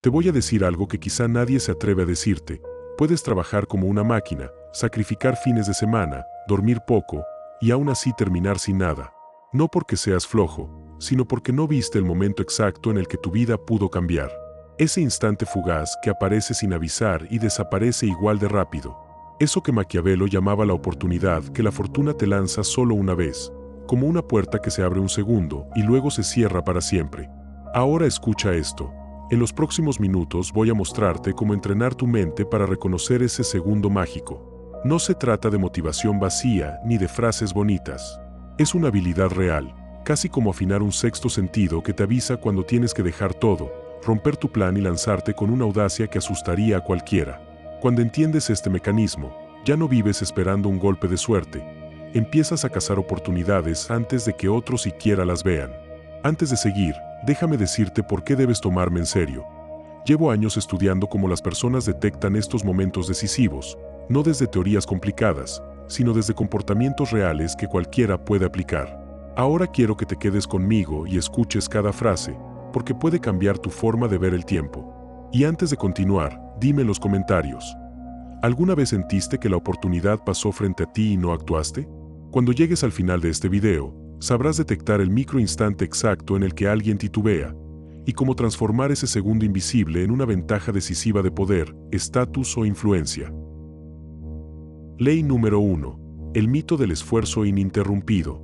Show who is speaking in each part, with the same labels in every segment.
Speaker 1: Te voy a decir algo que quizá nadie se atreve a decirte. Puedes trabajar como una máquina, sacrificar fines de semana, dormir poco, y aún así terminar sin nada. No porque seas flojo, sino porque no viste el momento exacto en el que tu vida pudo cambiar. Ese instante fugaz que aparece sin avisar y desaparece igual de rápido. Eso que Maquiavelo llamaba la oportunidad que la fortuna te lanza solo una vez, como una puerta que se abre un segundo y luego se cierra para siempre. Ahora escucha esto. En los próximos minutos voy a mostrarte cómo entrenar tu mente para reconocer ese segundo mágico. No se trata de motivación vacía ni de frases bonitas. Es una habilidad real, casi como afinar un sexto sentido que te avisa cuando tienes que dejar todo, romper tu plan y lanzarte con una audacia que asustaría a cualquiera. Cuando entiendes este mecanismo, ya no vives esperando un golpe de suerte. Empiezas a cazar oportunidades antes de que otros siquiera las vean. Antes de seguir, déjame decirte por qué debes tomarme en serio. Llevo años estudiando cómo las personas detectan estos momentos decisivos, no desde teorías complicadas, sino desde comportamientos reales que cualquiera puede aplicar. Ahora quiero que te quedes conmigo y escuches cada frase, porque puede cambiar tu forma de ver el tiempo. Y antes de continuar, dime en los comentarios. ¿Alguna vez sentiste que la oportunidad pasó frente a ti y no actuaste? Cuando llegues al final de este video, sabrás detectar el microinstante exacto en el que alguien titubea, y cómo transformar ese segundo invisible en una ventaja decisiva de poder, estatus o influencia. Ley número 1. El mito del esfuerzo ininterrumpido.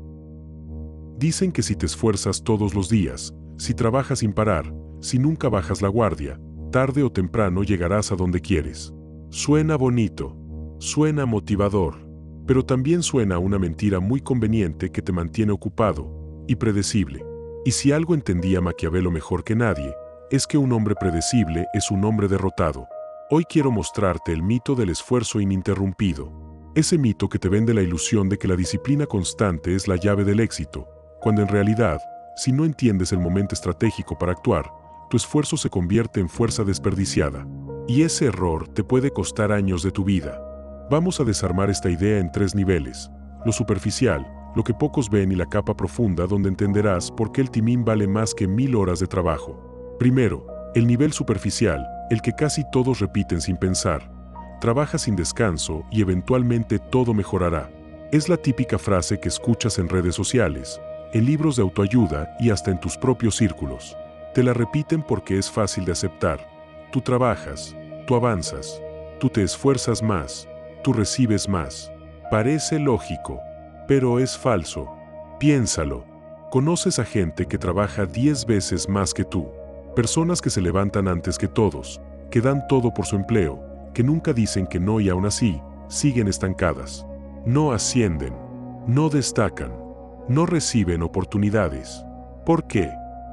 Speaker 1: Dicen que si te esfuerzas todos los días, si trabajas sin parar, si nunca bajas la guardia, tarde o temprano llegarás a donde quieres. Suena bonito, suena motivador, pero también suena a una mentira muy conveniente que te mantiene ocupado y predecible. Y si algo entendía Maquiavelo mejor que nadie, es que un hombre predecible es un hombre derrotado. Hoy quiero mostrarte el mito del esfuerzo ininterrumpido. Ese mito que te vende la ilusión de que la disciplina constante es la llave del éxito, cuando en realidad, si no entiendes el momento estratégico para actuar, tu esfuerzo se convierte en fuerza desperdiciada. Y ese error te puede costar años de tu vida. Vamos a desarmar esta idea en 3 niveles. Lo superficial, lo que pocos ven, y la capa profunda donde entenderás por qué el timín vale más que 1000 horas de trabajo. Primero, el nivel superficial, el que casi todos repiten sin pensar. Trabaja sin descanso y eventualmente todo mejorará. Es la típica frase que escuchas en redes sociales, en libros de autoayuda y hasta en tus propios círculos. Te la repiten porque es fácil de aceptar. Tú trabajas, tú avanzas, tú te esfuerzas más, tú recibes más. Parece lógico, pero es falso. Piénsalo. Conoces a gente que trabaja 10 veces más que tú. Personas que se levantan antes que todos, que dan todo por su empleo, que nunca dicen que no y aún así, siguen estancadas. No ascienden, no destacan, no reciben oportunidades. ¿Por qué?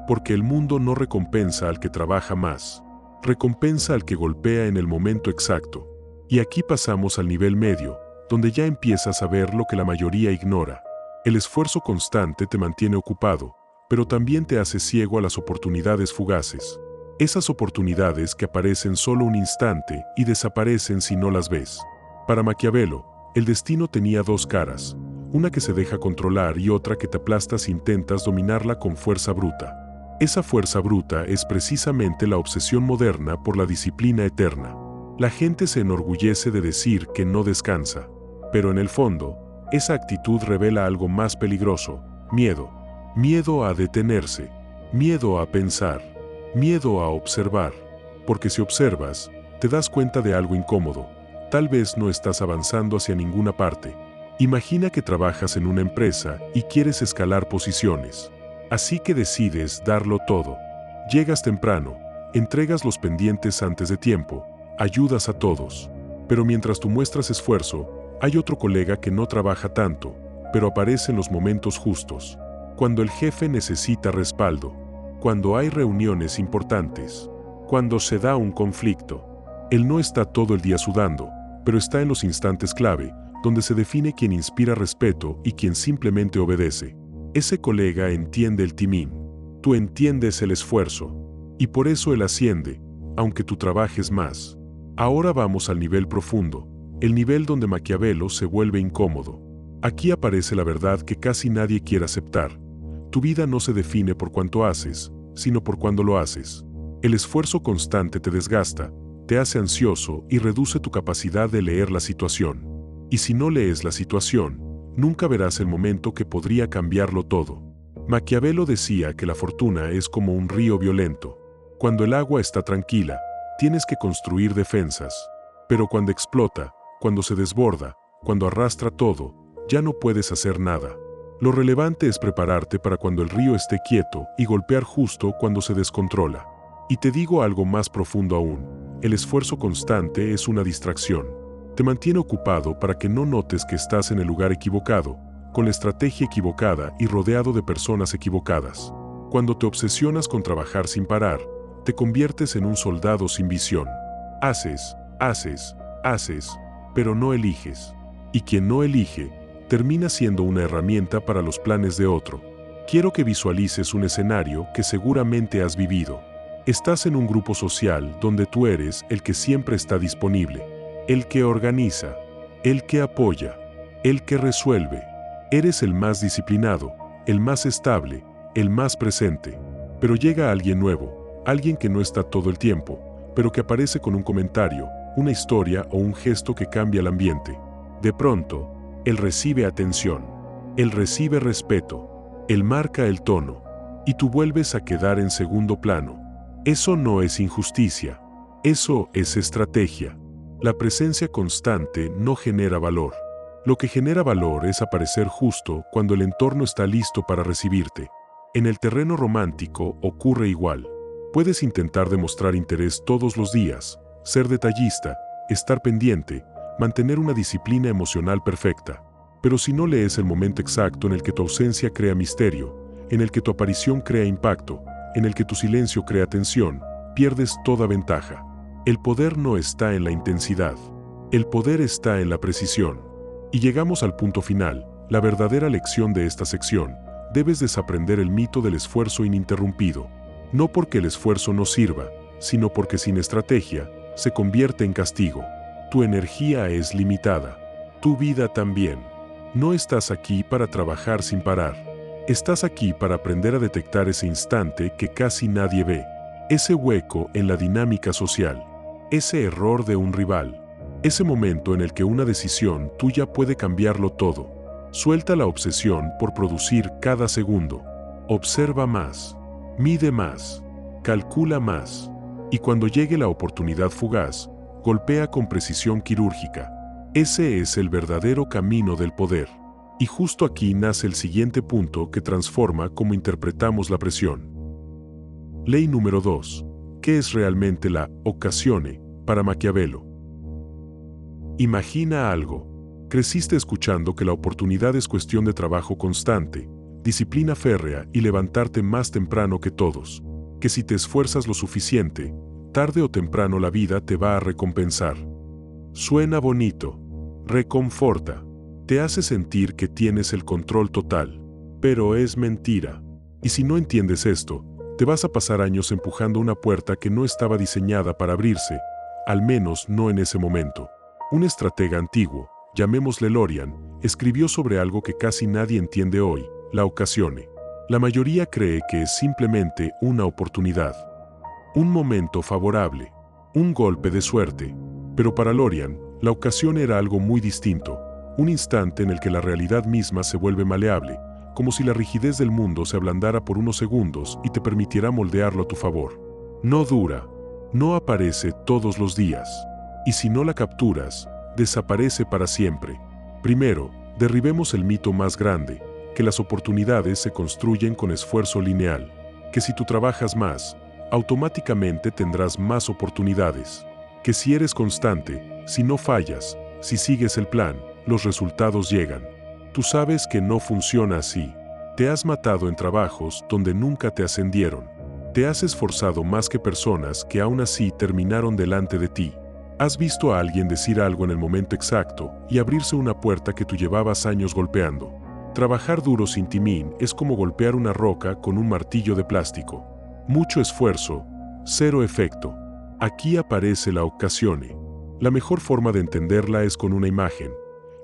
Speaker 1: Porque el mundo no recompensa al que trabaja más. Recompensa al que golpea en el momento exacto. Y aquí pasamos al nivel medio, donde ya empiezas a ver lo que la mayoría ignora. El esfuerzo constante te mantiene ocupado, pero también te hace ciego a las oportunidades fugaces. Esas oportunidades que aparecen solo un instante y desaparecen si no las ves. Para Maquiavelo, el destino tenía 2 caras, una que se deja controlar y otra que te aplasta si intentas dominarla con fuerza bruta. Esa fuerza bruta es precisamente la obsesión moderna por la disciplina eterna. La gente se enorgullece de decir que no descansa, pero en el fondo, esa actitud revela algo más peligroso: miedo. Miedo a detenerse, miedo a pensar, miedo a observar. Porque si observas, te das cuenta de algo incómodo. Tal vez no estás avanzando hacia ninguna parte. Imagina que trabajas en una empresa y quieres escalar posiciones. Así que decides darlo todo. Llegas temprano, entregas los pendientes antes de tiempo, ayudas a todos. Pero mientras tú muestras esfuerzo, hay otro colega que no trabaja tanto, pero aparece en los momentos justos. Cuando el jefe necesita respaldo, cuando hay reuniones importantes, cuando se da un conflicto. Él no está todo el día sudando, pero está en los instantes clave, donde se define quién inspira respeto y quién simplemente obedece. Ese colega entiende el timín. Tú entiendes el esfuerzo. Y por eso él asciende, aunque tú trabajes más. Ahora vamos al nivel profundo, el nivel donde Maquiavelo se vuelve incómodo. Aquí aparece la verdad que casi nadie quiere aceptar. Tu vida no se define por cuánto haces, sino por cuándo lo haces. El esfuerzo constante te desgasta, te hace ansioso y reduce tu capacidad de leer la situación. Y si no lees la situación, nunca verás el momento que podría cambiarlo todo. Maquiavelo decía que la fortuna es como un río violento. Cuando el agua está tranquila, tienes que construir defensas. Pero cuando explota, cuando se desborda, cuando arrastra todo, ya no puedes hacer nada. Lo relevante es prepararte para cuando el río esté quieto y golpear justo cuando se descontrola. Y te digo algo más profundo aún, el esfuerzo constante es una distracción. Te mantiene ocupado para que no notes que estás en el lugar equivocado, con la estrategia equivocada y rodeado de personas equivocadas. Cuando te obsesionas con trabajar sin parar, te conviertes en un soldado sin visión. Haces, pero no eliges. Y quien no elige, termina siendo una herramienta para los planes de otro. Quiero que visualices un escenario que seguramente has vivido. Estás en un grupo social donde tú eres el que siempre está disponible, el que organiza, el que apoya, el que resuelve. Eres el más disciplinado, el más estable, el más presente. Pero llega alguien nuevo, alguien que no está todo el tiempo, pero que aparece con un comentario, una historia o un gesto que cambia el ambiente. De pronto, él recibe atención, él recibe respeto, él marca el tono, y tú vuelves a quedar en segundo plano. Eso no es injusticia, eso es estrategia. La presencia constante no genera valor. Lo que genera valor es aparecer justo cuando el entorno está listo para recibirte. En el terreno romántico ocurre igual. Puedes intentar demostrar interés todos los días, ser detallista, estar pendiente, mantener una disciplina emocional perfecta. Pero si no lees el momento exacto en el que tu ausencia crea misterio, en el que tu aparición crea impacto, en el que tu silencio crea tensión, pierdes toda ventaja. El poder no está en la intensidad. El poder está en la precisión. Y llegamos al punto final, la verdadera lección de esta sección. Debes desaprender el mito del esfuerzo ininterrumpido. No porque el esfuerzo no sirva, sino porque sin estrategia, se convierte en castigo. Tu energía es limitada. Tu vida también. No estás aquí para trabajar sin parar. Estás aquí para aprender a detectar ese instante que casi nadie ve. Ese hueco en la dinámica social. Ese error de un rival. Ese momento en el que una decisión tuya puede cambiarlo todo. Suelta la obsesión por producir cada segundo. Observa más. Mide más. Calcula más. Y cuando llegue la oportunidad fugaz, golpea con precisión quirúrgica. Ese es el verdadero camino del poder. Y justo aquí nace el siguiente punto que transforma cómo interpretamos la presión. Ley número 2. ¿Qué es realmente la occasione para Maquiavelo? Imagina algo. Creciste escuchando que la oportunidad es cuestión de trabajo constante, disciplina férrea y levantarte más temprano que todos. Que si te esfuerzas lo suficiente, tarde o temprano la vida te va a recompensar. Suena bonito. Reconforta. Te hace sentir que tienes el control total. Pero es mentira. Y si no entiendes esto, te vas a pasar años empujando una puerta que no estaba diseñada para abrirse, al menos no en ese momento. Un estratega antiguo, llamémosle Lorian, escribió sobre algo que casi nadie entiende hoy, la occasione. La mayoría cree que es simplemente una oportunidad. Un momento favorable. Un golpe de suerte. Pero para Lorian, la ocasión era algo muy distinto. Un instante en el que la realidad misma se vuelve maleable, como si la rigidez del mundo se ablandara por unos segundos y te permitiera moldearlo a tu favor. No dura. No aparece todos los días. Y si no la capturas, desaparece para siempre. Primero, derribemos el mito más grande, que las oportunidades se construyen con esfuerzo lineal, que si tú trabajas más, automáticamente tendrás más oportunidades, que si eres constante, si no fallas, si sigues el plan, los resultados llegan. Tú sabes que no funciona así. Te has matado en trabajos donde nunca te ascendieron. Te has esforzado más que personas que aún así terminaron delante de ti. Has visto a alguien decir algo en el momento exacto y abrirse una puerta que tú llevabas años golpeando. Trabajar duro sin timín es como golpear una roca con un martillo de plástico. Mucho esfuerzo, cero efecto. Aquí aparece la occasione. La mejor forma de entenderla es con una imagen.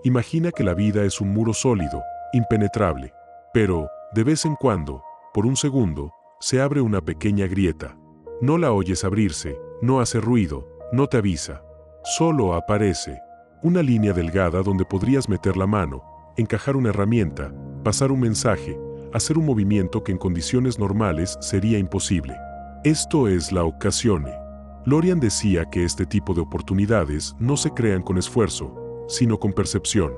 Speaker 1: Imagina que la vida es un muro sólido, impenetrable. Pero, de vez en cuando, por un segundo, se abre una pequeña grieta. No la oyes abrirse, no hace ruido, no te avisa. Solo aparece. Una línea delgada donde podrías meter la mano, encajar una herramienta, pasar un mensaje, hacer un movimiento que en condiciones normales sería imposible. Esto es la occasione. Lorian decía que este tipo de oportunidades no se crean con esfuerzo, sino con percepción.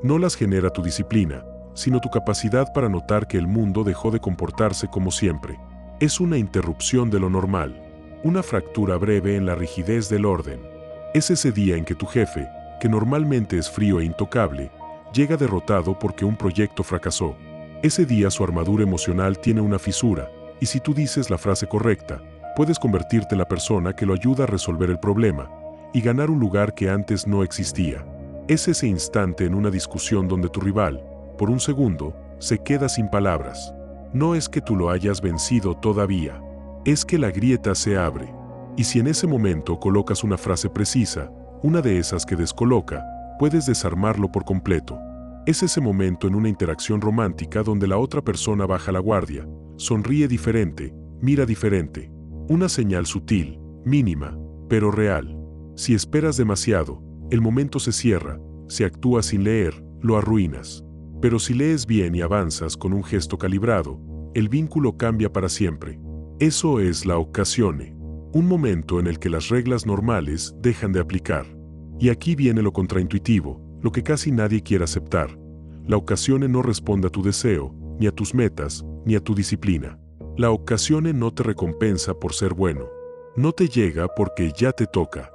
Speaker 1: No las genera tu disciplina, sino tu capacidad para notar que el mundo dejó de comportarse como siempre. Es una interrupción de lo normal, una fractura breve en la rigidez del orden. Es ese día en que tu jefe, que normalmente es frío e intocable, llega derrotado porque un proyecto fracasó. Ese día su armadura emocional tiene una fisura, y si tú dices la frase correcta, puedes convertirte en la persona que lo ayuda a resolver el problema y ganar un lugar que antes no existía. Es ese instante en una discusión donde tu rival, por un segundo, se queda sin palabras. No es que tú lo hayas vencido todavía, es que la grieta se abre. Y si en ese momento colocas una frase precisa, una de esas que descoloca, puedes desarmarlo por completo. Es ese momento en una interacción romántica donde la otra persona baja la guardia, sonríe diferente, mira diferente. Una señal sutil, mínima, pero real. Si esperas demasiado, el momento se cierra. Si actúas sin leer, lo arruinas. Pero si lees bien y avanzas con un gesto calibrado, el vínculo cambia para siempre. Eso es la occasione. Un momento en el que las reglas normales dejan de aplicar. Y aquí viene lo contraintuitivo, lo que casi nadie quiere aceptar. La occasione no responde a tu deseo, ni a tus metas, ni a tu disciplina. La occasione no te recompensa por ser bueno. No te llega porque ya te toca.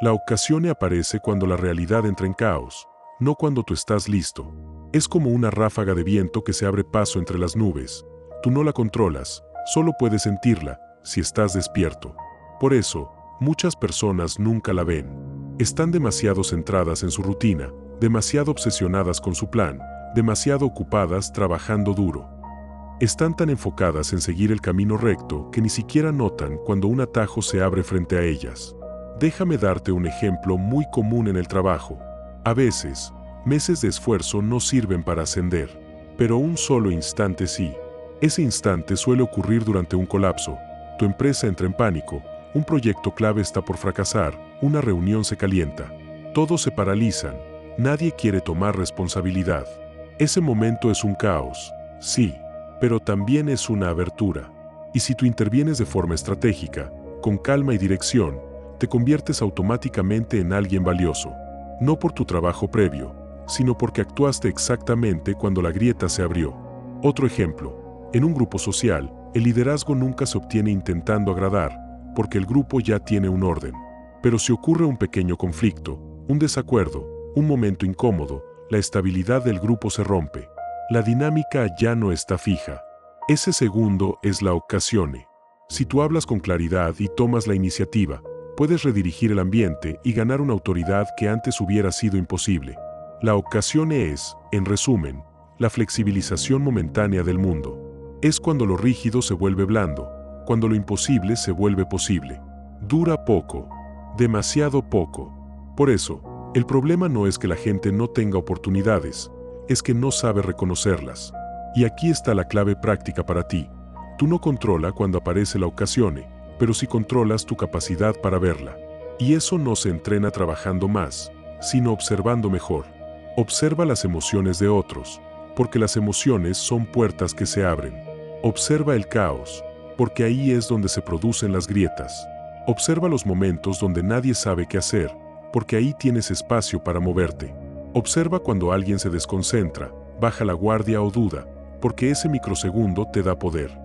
Speaker 1: La occasione aparece cuando la realidad entra en caos, no cuando tú estás listo. Es como una ráfaga de viento que se abre paso entre las nubes. Tú no la controlas, solo puedes sentirla, si estás despierto. Por eso, muchas personas nunca la ven. Están demasiado centradas en su rutina, demasiado obsesionadas con su plan, demasiado ocupadas trabajando duro. Están tan enfocadas en seguir el camino recto que ni siquiera notan cuando un atajo se abre frente a ellas. Déjame darte un ejemplo muy común en el trabajo. A veces, meses de esfuerzo no sirven para ascender, pero un solo instante sí. Ese instante suele ocurrir durante un colapso. Tu empresa entra en pánico, un proyecto clave está por fracasar, una reunión se calienta. Todos se paralizan, nadie quiere tomar responsabilidad. Ese momento es un caos, sí, pero también es una abertura. Y si tú intervienes de forma estratégica, con calma y dirección, te conviertes automáticamente en alguien valioso. No por tu trabajo previo, sino porque actuaste exactamente cuando la grieta se abrió. Otro ejemplo, en un grupo social, el liderazgo nunca se obtiene intentando agradar, porque el grupo ya tiene un orden. Pero si ocurre un pequeño conflicto, un desacuerdo, un momento incómodo, la estabilidad del grupo se rompe. La dinámica ya no está fija. Ese segundo es la occasione. Si tú hablas con claridad y tomas la iniciativa, puedes redirigir el ambiente y ganar una autoridad que antes hubiera sido imposible. La occasione es, en resumen, la flexibilización momentánea del mundo. Es cuando lo rígido se vuelve blando, cuando lo imposible se vuelve posible. Dura poco, demasiado poco. Por eso, el problema no es que la gente no tenga oportunidades, es que no sabe reconocerlas. Y aquí está la clave práctica para ti. Tú no controlas cuando aparece la occasione, pero sí controlas tu capacidad para verla. Y eso no se entrena trabajando más, sino observando mejor. Observa las emociones de otros, porque las emociones son puertas que se abren. Observa el caos, porque ahí es donde se producen las grietas. Observa los momentos donde nadie sabe qué hacer, porque ahí tienes espacio para moverte. Observa cuando alguien se desconcentra, baja la guardia o duda, porque ese microsegundo te da poder.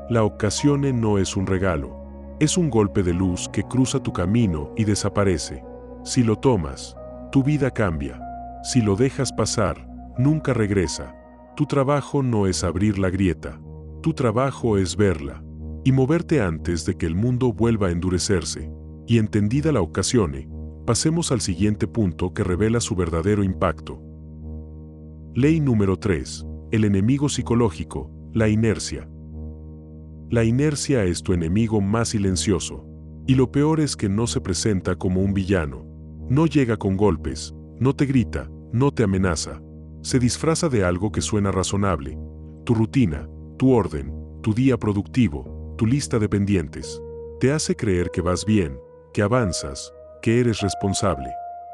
Speaker 1: La occasione no es un regalo, es un golpe de luz que cruza tu camino y desaparece. Si lo tomas, tu vida cambia. Si lo dejas pasar, nunca regresa. Tu trabajo no es abrir la grieta, tu trabajo es verla y moverte antes de que el mundo vuelva a endurecerse. Y entendida la occasione, pasemos al siguiente punto que revela su verdadero impacto. Ley número 3. El enemigo psicológico, la inercia. La inercia es tu enemigo más silencioso. Y lo peor es que no se presenta como un villano. No llega con golpes, no te grita, no te amenaza. Se disfraza de algo que suena razonable. Tu rutina, tu orden, tu día productivo, tu lista de pendientes. Te hace creer que vas bien, que avanzas, que eres responsable.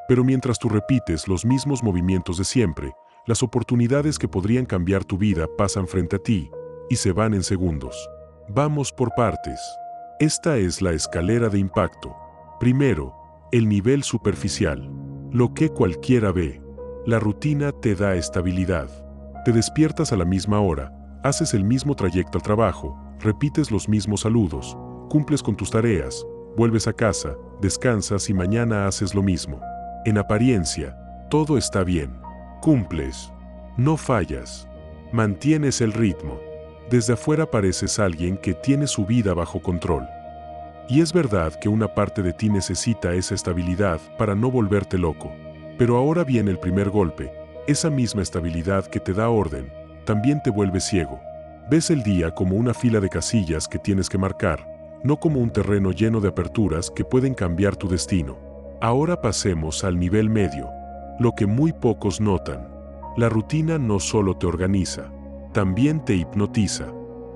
Speaker 1: Pero mientras tú repites los mismos movimientos de siempre, las oportunidades que podrían cambiar tu vida pasan frente a ti y se van en segundos. Vamos por partes. Esta es la escalera de impacto. Primero, el nivel superficial. Lo que cualquiera ve. La rutina te da estabilidad. Te despiertas a la misma hora, haces el mismo trayecto al trabajo, repites los mismos saludos, cumples con tus tareas, vuelves a casa, descansas y mañana haces lo mismo. En apariencia, todo está bien. Cumples. No fallas. Mantienes el ritmo. Desde afuera pareces alguien que tiene su vida bajo control. Y es verdad que una parte de ti necesita esa estabilidad para no volverte loco. Pero ahora viene el primer golpe. Esa misma estabilidad que te da orden, también te vuelve ciego. Ves el día como una fila de casillas que tienes que marcar, no como un terreno lleno de aperturas que pueden cambiar tu destino. Ahora pasemos al nivel medio. Lo que muy pocos notan. La rutina no solo te organiza, también te hipnotiza.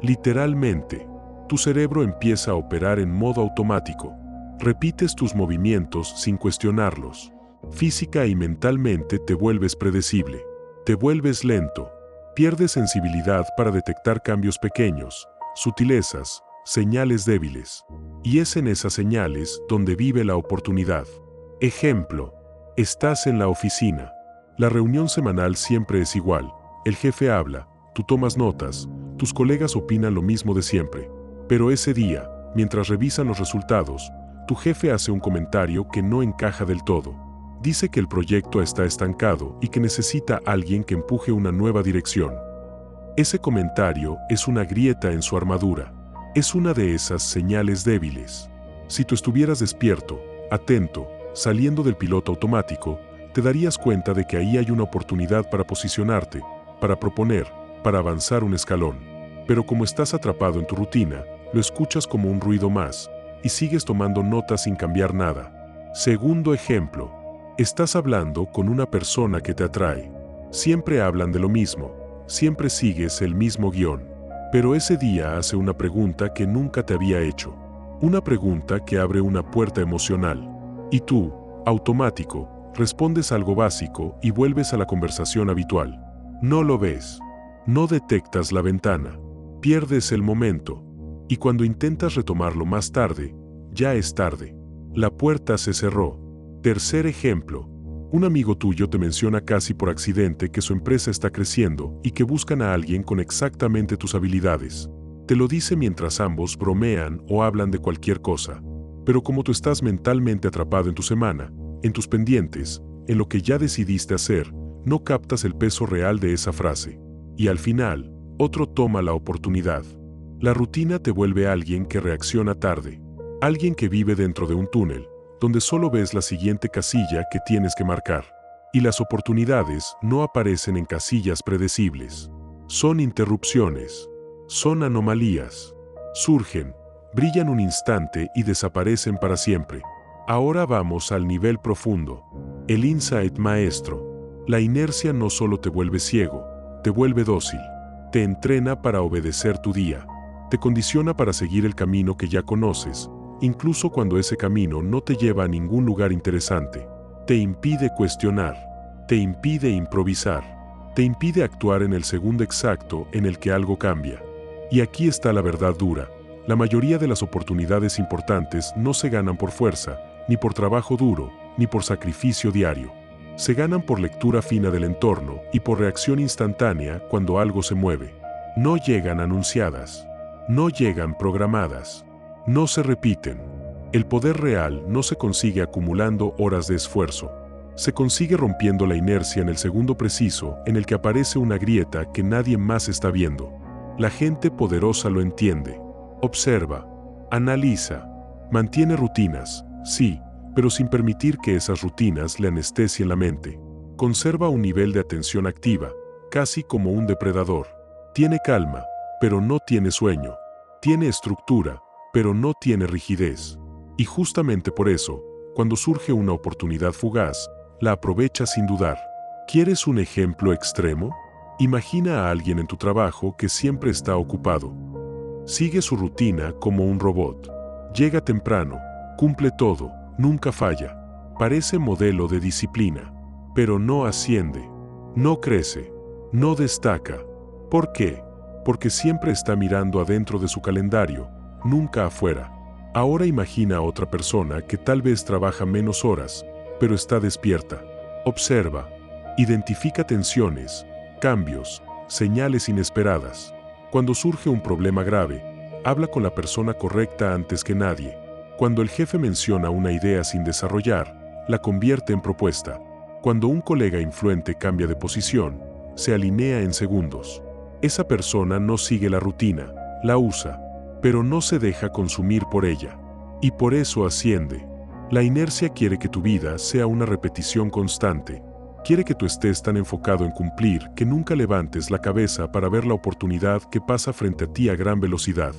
Speaker 1: Literalmente, tu cerebro empieza a operar en modo automático. Repites tus movimientos sin cuestionarlos. Física y mentalmente te vuelves predecible. Te vuelves lento. Pierdes sensibilidad para detectar cambios pequeños, sutilezas, señales débiles. Y es en esas señales donde vive la oportunidad. Ejemplo. Estás en la oficina. La reunión semanal siempre es igual. El jefe habla, tú tomas notas, tus colegas opinan lo mismo de siempre. Pero ese día, mientras revisan los resultados, tu jefe hace un comentario que no encaja del todo. Dice que el proyecto está estancado y que necesita a alguien que empuje una nueva dirección. Ese comentario es una grieta en su armadura. Es una de esas señales débiles. Si tú estuvieras despierto, atento, saliendo del piloto automático, te darías cuenta de que ahí hay una oportunidad para posicionarte, para proponer, para avanzar un escalón. Pero como estás atrapado en tu rutina, lo escuchas como un ruido más, y sigues tomando notas sin cambiar nada. Segundo ejemplo. Estás hablando con una persona que te atrae. Siempre hablan de lo mismo, siempre sigues el mismo guión. Pero ese día hace una pregunta que nunca te había hecho. Una pregunta que abre una puerta emocional. Y tú, automático, respondes algo básico y vuelves a la conversación habitual. No lo ves. No detectas la ventana. Pierdes el momento. Y cuando intentas retomarlo más tarde, ya es tarde. La puerta se cerró. Tercer ejemplo. Un amigo tuyo te menciona casi por accidente que su empresa está creciendo y que buscan a alguien con exactamente tus habilidades. Te lo dice mientras ambos bromean o hablan de cualquier cosa. Pero como tú estás mentalmente atrapado en tu semana, en tus pendientes, en lo que ya decidiste hacer, no captas el peso real de esa frase. Y al final, otro toma la oportunidad. La rutina te vuelve alguien que reacciona tarde. Alguien que vive dentro de un túnel, donde solo ves la siguiente casilla que tienes que marcar. Y las oportunidades no aparecen en casillas predecibles. Son interrupciones. Son anomalías. Surgen, brillan un instante y desaparecen para siempre. Ahora vamos al nivel profundo. El insight maestro. La inercia no solo te vuelve ciego, te vuelve dócil. Te entrena para obedecer tu día. Te condiciona para seguir el camino que ya conoces, incluso cuando ese camino no te lleva a ningún lugar interesante. Te impide cuestionar. Te impide improvisar. Te impide actuar en el segundo exacto en el que algo cambia. Y aquí está la verdad dura. La mayoría de las oportunidades importantes no se ganan por fuerza, ni por trabajo duro, ni por sacrificio diario. Se ganan por lectura fina del entorno y por reacción instantánea cuando algo se mueve. No llegan anunciadas. No llegan programadas. No se repiten. El poder real no se consigue acumulando horas de esfuerzo. Se consigue rompiendo la inercia en el segundo preciso en el que aparece una grieta que nadie más está viendo. La gente poderosa lo entiende. Observa, analiza, mantiene rutinas, sí, pero sin permitir que esas rutinas le anestesien la mente. Conserva un nivel de atención activa, casi como un depredador. Tiene calma, pero no tiene sueño. Tiene estructura, pero no tiene rigidez. Y justamente por eso, cuando surge una oportunidad fugaz, la aprovecha sin dudar. ¿Quieres un ejemplo extremo? Imagina a alguien en tu trabajo que siempre está ocupado. Sigue su rutina como un robot. Llega temprano, cumple todo, nunca falla. Parece modelo de disciplina, pero no asciende, no crece, no destaca. ¿Por qué? Porque siempre está mirando adentro de su calendario, nunca afuera. Ahora imagina a otra persona que tal vez trabaja menos horas, pero está despierta. Observa, identifica tensiones, cambios, señales inesperadas. Cuando surge un problema grave, habla con la persona correcta antes que nadie. Cuando el jefe menciona una idea sin desarrollar, la convierte en propuesta. Cuando un colega influente cambia de posición, se alinea en segundos. Esa persona no sigue la rutina, la usa, pero no se deja consumir por ella. Y por eso asciende. La inercia quiere que tu vida sea una repetición constante. Quiere que tú estés tan enfocado en cumplir que nunca levantes la cabeza para ver la oportunidad que pasa frente a ti a gran velocidad.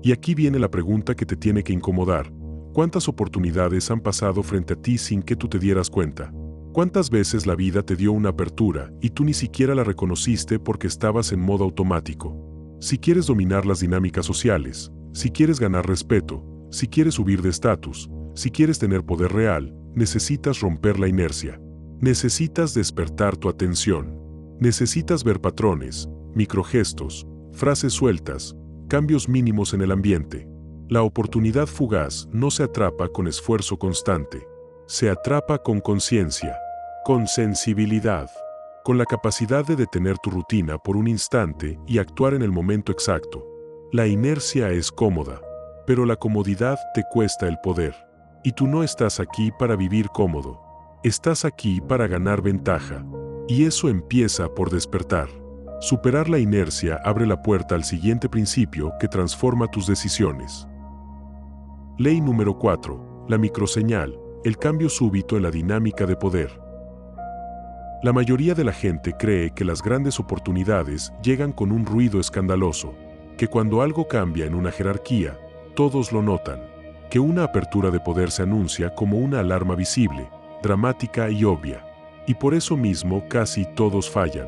Speaker 1: Y aquí viene la pregunta que te tiene que incomodar. ¿Cuántas oportunidades han pasado frente a ti sin que tú te dieras cuenta? ¿Cuántas veces la vida te dio una apertura y tú ni siquiera la reconociste porque estabas en modo automático? Si quieres dominar las dinámicas sociales, si quieres ganar respeto, si quieres subir de estatus, si quieres tener poder real, necesitas romper la inercia. Necesitas despertar tu atención. Necesitas ver patrones, microgestos, frases sueltas, cambios mínimos en el ambiente. La oportunidad fugaz no se atrapa con esfuerzo constante. Se atrapa con conciencia, con sensibilidad, con la capacidad de detener tu rutina por un instante y actuar en el momento exacto. La inercia es cómoda, pero la comodidad te cuesta el poder. Y tú no estás aquí para vivir cómodo. Estás aquí para ganar ventaja. Y eso empieza por despertar. Superar la inercia abre la puerta al siguiente principio que transforma tus decisiones. Ley número 4. La microseñal, el cambio súbito en la dinámica de poder. La mayoría de la gente cree que las grandes oportunidades llegan con un ruido escandaloso, que cuando algo cambia en una jerarquía, todos lo notan, que una apertura de poder se anuncia como una alarma visible, dramática y obvia. Y por eso mismo casi todos fallan,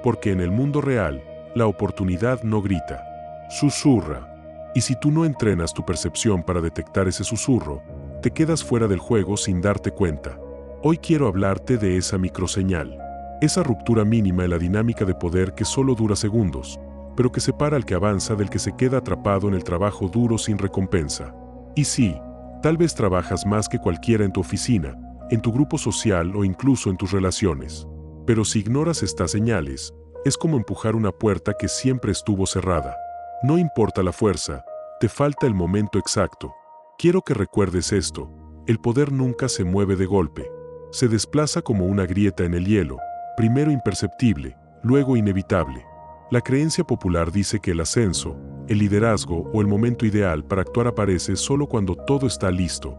Speaker 1: porque en el mundo real, la oportunidad no grita, susurra. Y si tú no entrenas tu percepción para detectar ese susurro, te quedas fuera del juego sin darte cuenta. Hoy quiero hablarte de esa microseñal, esa ruptura mínima en la dinámica de poder que solo dura segundos, pero que separa al que avanza del que se queda atrapado en el trabajo duro sin recompensa. Y sí, tal vez trabajas más que cualquiera en tu oficina, en tu grupo social o incluso en tus relaciones. Pero si ignoras estas señales, es como empujar una puerta que siempre estuvo cerrada. No importa la fuerza, te falta el momento exacto. Quiero que recuerdes esto, el poder nunca se mueve de golpe. Se desplaza como una grieta en el hielo, primero imperceptible, luego inevitable. La creencia popular dice que el ascenso, el liderazgo o el momento ideal para actuar aparece solo cuando todo está listo.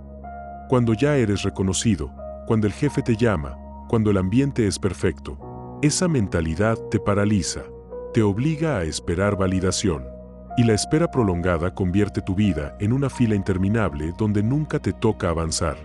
Speaker 1: Cuando ya eres reconocido, cuando el jefe te llama, cuando el ambiente es perfecto. Esa mentalidad te paraliza, te obliga a esperar validación. Y la espera prolongada convierte tu vida en una fila interminable donde nunca te toca avanzar.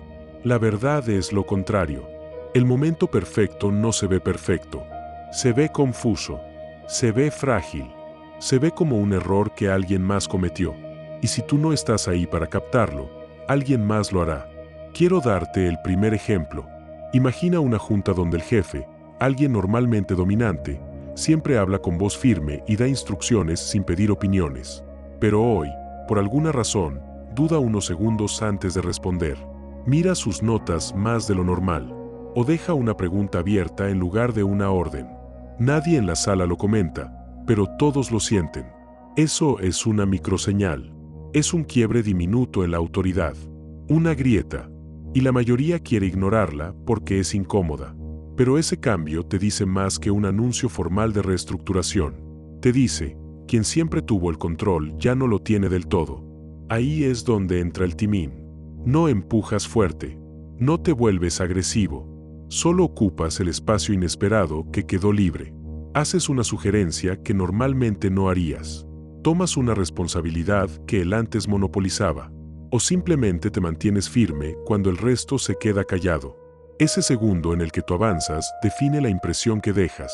Speaker 1: La verdad es lo contrario. El momento perfecto no se ve perfecto. Se ve confuso. Se ve frágil. Se ve como un error que alguien más cometió. Y si tú no estás ahí para captarlo, alguien más lo hará. Quiero darte el primer ejemplo. Imagina una junta donde el jefe, alguien normalmente dominante, siempre habla con voz firme y da instrucciones sin pedir opiniones. Pero hoy, por alguna razón, duda unos segundos antes de responder. Mira sus notas más de lo normal. O deja una pregunta abierta en lugar de una orden. Nadie en la sala lo comenta, pero todos lo sienten. Eso es una microseñal. Es un quiebre diminuto en la autoridad. Una grieta. Y la mayoría quiere ignorarla porque es incómoda. Pero ese cambio te dice más que un anuncio formal de reestructuración. Te dice, quien siempre tuvo el control ya no lo tiene del todo. Ahí es donde entra el timín. No empujas fuerte. No te vuelves agresivo. Solo ocupas el espacio inesperado que quedó libre. Haces una sugerencia que normalmente no harías. Tomas una responsabilidad que el antes monopolizaba. O simplemente te mantienes firme cuando el resto se queda callado. Ese segundo en el que tú avanzas define la impresión que dejas.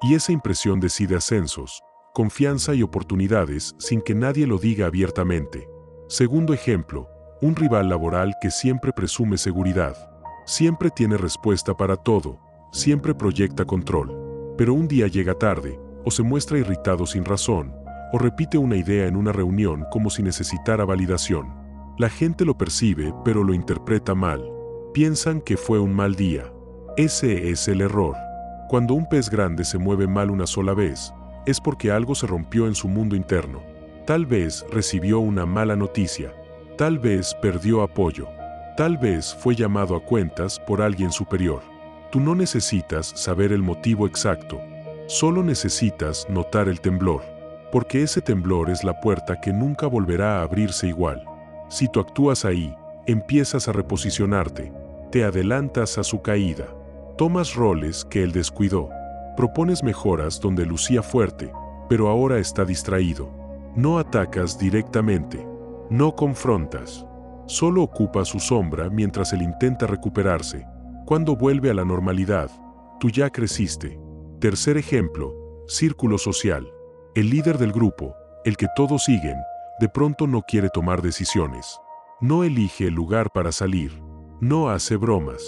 Speaker 1: Y esa impresión decide ascensos, confianza y oportunidades sin que nadie lo diga abiertamente. Segundo ejemplo, un rival laboral que siempre presume seguridad. Siempre tiene respuesta para todo, siempre proyecta control. Pero un día llega tarde, o se muestra irritado sin razón, o repite una idea en una reunión como si necesitara validación. La gente lo percibe, pero lo interpreta mal. Piensan que fue un mal día. Ese es el error. Cuando un pez grande se mueve mal una sola vez, es porque algo se rompió en su mundo interno. Tal vez recibió una mala noticia. Tal vez perdió apoyo. Tal vez fue llamado a cuentas por alguien superior. Tú no necesitas saber el motivo exacto. Solo necesitas notar el temblor. Porque ese temblor es la puerta que nunca volverá a abrirse igual. Si tú actúas ahí, empiezas a reposicionarte. Te adelantas a su caída. Tomas roles que él descuidó. Propones mejoras donde lucía fuerte, pero ahora está distraído. No atacas directamente. No confrontas. Solo ocupas su sombra mientras él intenta recuperarse. Cuando vuelve a la normalidad, tú ya creciste. Tercer ejemplo, círculo social. El líder del grupo, el que todos siguen, de pronto no quiere tomar decisiones. No elige el lugar para salir. No hace bromas.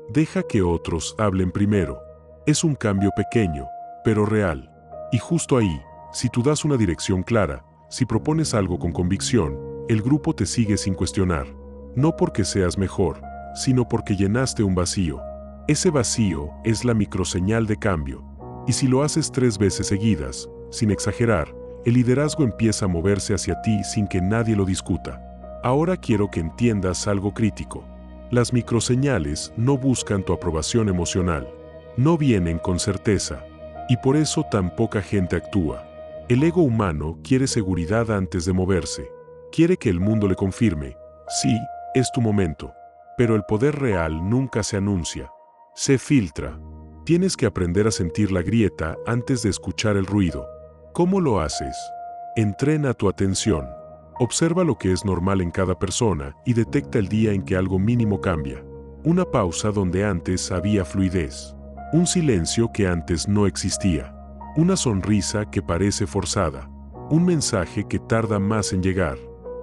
Speaker 1: Deja que otros hablen primero. Es un cambio pequeño, pero real. Y justo ahí, si tú das una dirección clara, si propones algo con convicción, el grupo te sigue sin cuestionar. No porque seas mejor, sino porque llenaste un vacío. Ese vacío es la microseñal de cambio. Y si lo haces 3 veces seguidas, sin exagerar, el liderazgo empieza a moverse hacia ti sin que nadie lo discuta. Ahora quiero que entiendas algo crítico. Las microseñales no buscan tu aprobación emocional. No vienen con certeza. Y por eso tan poca gente actúa. El ego humano quiere seguridad antes de moverse. Quiere que el mundo le confirme, sí, es tu momento. Pero el poder real nunca se anuncia. Se filtra. Tienes que aprender a sentir la grieta antes de escuchar el ruido. ¿Cómo lo haces? Entrena tu atención. Observa lo que es normal en cada persona y detecta el día en que algo mínimo cambia. Una pausa donde antes había fluidez. Un silencio que antes no existía. Una sonrisa que parece forzada. Un mensaje que tarda más en llegar.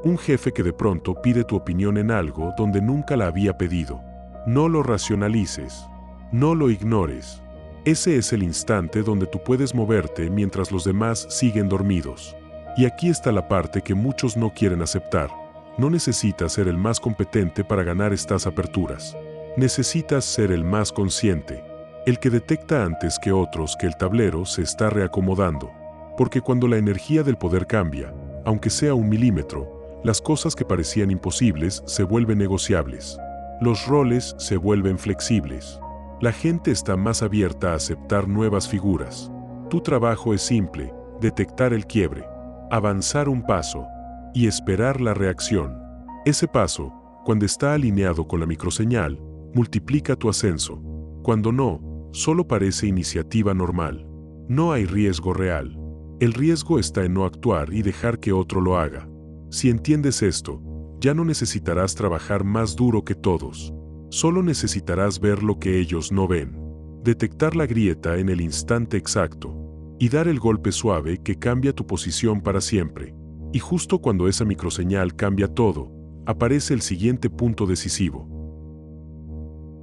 Speaker 1: Un jefe que de pronto pide tu opinión en algo donde nunca la había pedido. No lo racionalices. No lo ignores. Ese es el instante donde tú puedes moverte mientras los demás siguen dormidos. Y aquí está la parte que muchos no quieren aceptar. No necesitas ser el más competente para ganar estas aperturas. Necesitas ser el más consciente. El que detecta antes que otros que el tablero se está reacomodando. Porque cuando la energía del poder cambia, aunque sea 1 milímetro, las cosas que parecían imposibles se vuelven negociables. Los roles se vuelven flexibles. La gente está más abierta a aceptar nuevas figuras. Tu trabajo es simple, detectar el quiebre, avanzar un paso y esperar la reacción. Ese paso, cuando está alineado con la microseñal, multiplica tu ascenso. Cuando no, solo parece iniciativa normal. No hay riesgo real. El riesgo está en no actuar y dejar que otro lo haga. Si entiendes esto, ya no necesitarás trabajar más duro que todos. Solo necesitarás ver lo que ellos no ven. Detectar la grieta en el instante exacto. Y dar el golpe suave que cambia tu posición para siempre. Y justo cuando esa microseñal cambia todo, aparece el siguiente punto decisivo.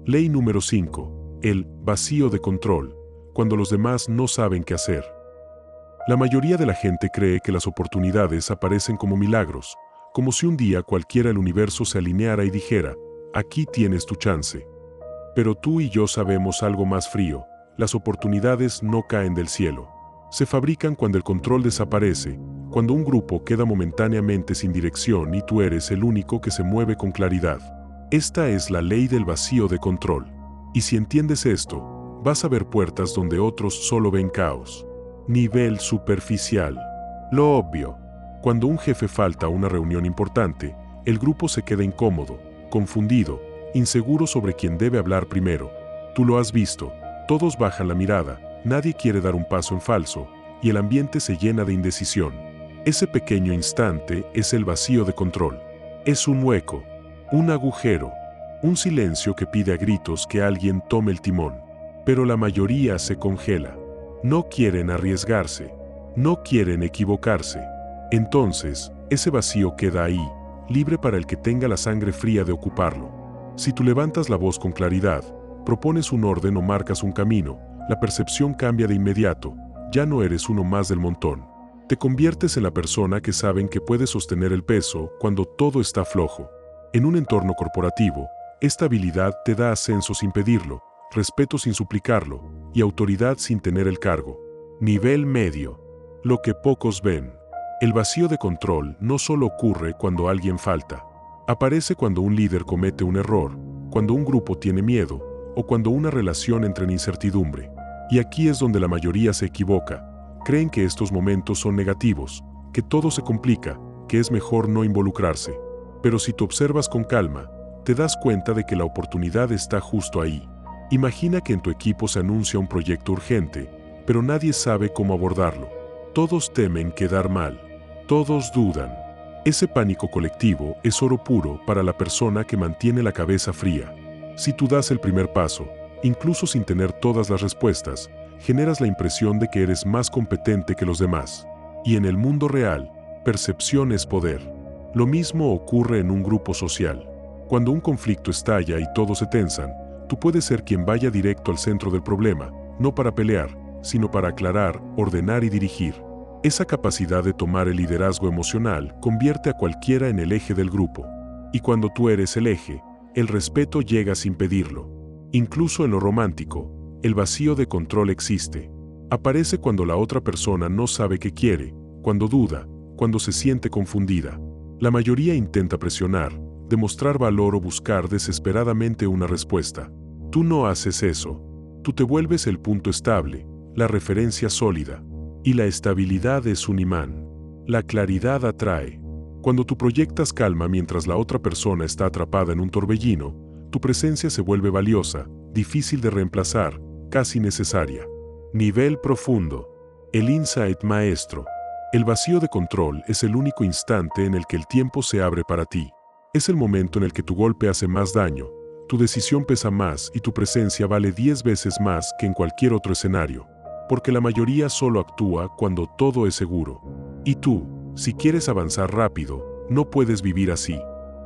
Speaker 1: Ley número 5. El vacío de control. Cuando los demás no saben qué hacer. La mayoría de la gente cree que las oportunidades aparecen como milagros, como si un día cualquiera el universo se alineara y dijera, aquí tienes tu chance. Pero tú y yo sabemos algo más frío, las oportunidades no caen del cielo. Se fabrican cuando el control desaparece, cuando un grupo queda momentáneamente sin dirección y tú eres el único que se mueve con claridad. Esta es la ley del vacío de control. Y si entiendes esto, vas a ver puertas donde otros solo ven caos. Nivel superficial. Lo obvio. Cuando un jefe falta a una reunión importante, el grupo se queda incómodo, confundido, inseguro sobre quién debe hablar primero. Tú lo has visto, todos bajan la mirada, nadie quiere dar un paso en falso, y el ambiente se llena de indecisión. Ese pequeño instante es el vacío de control. Es un hueco, un agujero, un silencio que pide a gritos que alguien tome el timón. Pero la mayoría se congela. No quieren arriesgarse, no quieren equivocarse. Entonces, ese vacío queda ahí, libre para el que tenga la sangre fría de ocuparlo. Si tú levantas la voz con claridad, propones un orden o marcas un camino, la percepción cambia de inmediato, ya no eres uno más del montón. Te conviertes en la persona que saben que puede sostener el peso cuando todo está flojo. En un entorno corporativo, esta habilidad te da ascenso sin pedirlo, respeto sin suplicarlo y autoridad sin tener el cargo. Nivel medio. Lo que pocos ven. El vacío de control no solo ocurre cuando alguien falta. Aparece cuando un líder comete un error, cuando un grupo tiene miedo o cuando una relación entra en incertidumbre. Y aquí es donde la mayoría se equivoca. Creen que estos momentos son negativos, que todo se complica, que es mejor no involucrarse. Pero si tú observas con calma, te das cuenta de que la oportunidad está justo ahí. Imagina que en tu equipo se anuncia un proyecto urgente, pero nadie sabe cómo abordarlo. Todos temen quedar mal. Todos dudan. Ese pánico colectivo es oro puro para la persona que mantiene la cabeza fría. Si tú das el primer paso, incluso sin tener todas las respuestas, generas la impresión de que eres más competente que los demás. Y en el mundo real, percepción es poder. Lo mismo ocurre en un grupo social. Cuando un conflicto estalla y todos se tensan, tú puedes ser quien vaya directo al centro del problema, no para pelear, sino para aclarar, ordenar y dirigir. Esa capacidad de tomar el liderazgo emocional convierte a cualquiera en el eje del grupo. Y cuando tú eres el eje, el respeto llega sin pedirlo. Incluso en lo romántico, el vacío de control existe. Aparece cuando la otra persona no sabe qué quiere, cuando duda, cuando se siente confundida. La mayoría intenta presionar, demostrar valor o buscar desesperadamente una respuesta. Tú no haces eso. Tú te vuelves el punto estable, la referencia sólida. Y la estabilidad es un imán. La claridad atrae. Cuando tú proyectas calma mientras la otra persona está atrapada en un torbellino, tu presencia se vuelve valiosa, difícil de reemplazar, casi necesaria. Nivel profundo. El insight maestro. El vacío de control es el único instante en el que el tiempo se abre para ti. Es el momento en el que tu golpe hace más daño, tu decisión pesa más y tu presencia vale 10 veces más que en cualquier otro escenario. Porque la mayoría solo actúa cuando todo es seguro. Y tú, si quieres avanzar rápido, no puedes vivir así.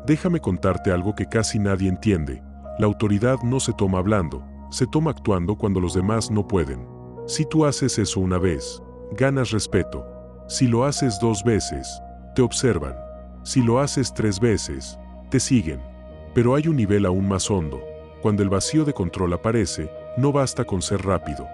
Speaker 1: Déjame contarte algo que casi nadie entiende. La autoridad no se toma hablando, se toma actuando cuando los demás no pueden. Si tú haces eso una vez, ganas respeto. Si lo haces 2 veces, te observan. Si lo haces 3 veces, te siguen. Pero hay un nivel aún más hondo. Cuando el vacío de control aparece, no basta con ser rápido.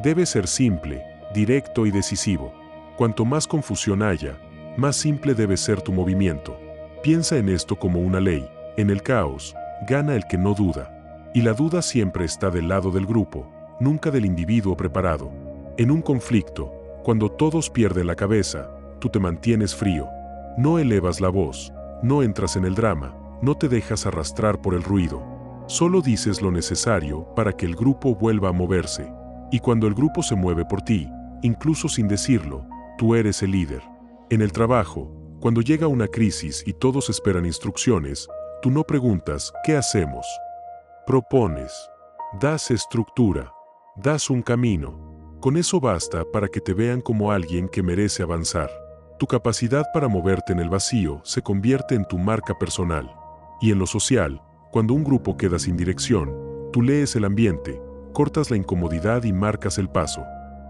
Speaker 1: Debe ser simple, directo y decisivo. Cuanto más confusión haya, más simple debe ser tu movimiento. Piensa en esto como una ley. En el caos, gana el que no duda. Y la duda siempre está del lado del grupo, nunca del individuo preparado. En un conflicto, cuando todos pierden la cabeza, tú te mantienes frío. No elevas la voz, no entras en el drama, no te dejas arrastrar por el ruido. Solo dices lo necesario para que el grupo vuelva a moverse. Y cuando el grupo se mueve por ti, incluso sin decirlo, tú eres el líder. En el trabajo, cuando llega una crisis y todos esperan instrucciones, tú no preguntas ¿qué hacemos? Propones, das estructura, das un camino. Con eso basta para que te vean como alguien que merece avanzar. Tu capacidad para moverte en el vacío se convierte en tu marca personal. Y en lo social, cuando un grupo queda sin dirección, tú lees el ambiente, cortas la incomodidad y marcas el paso.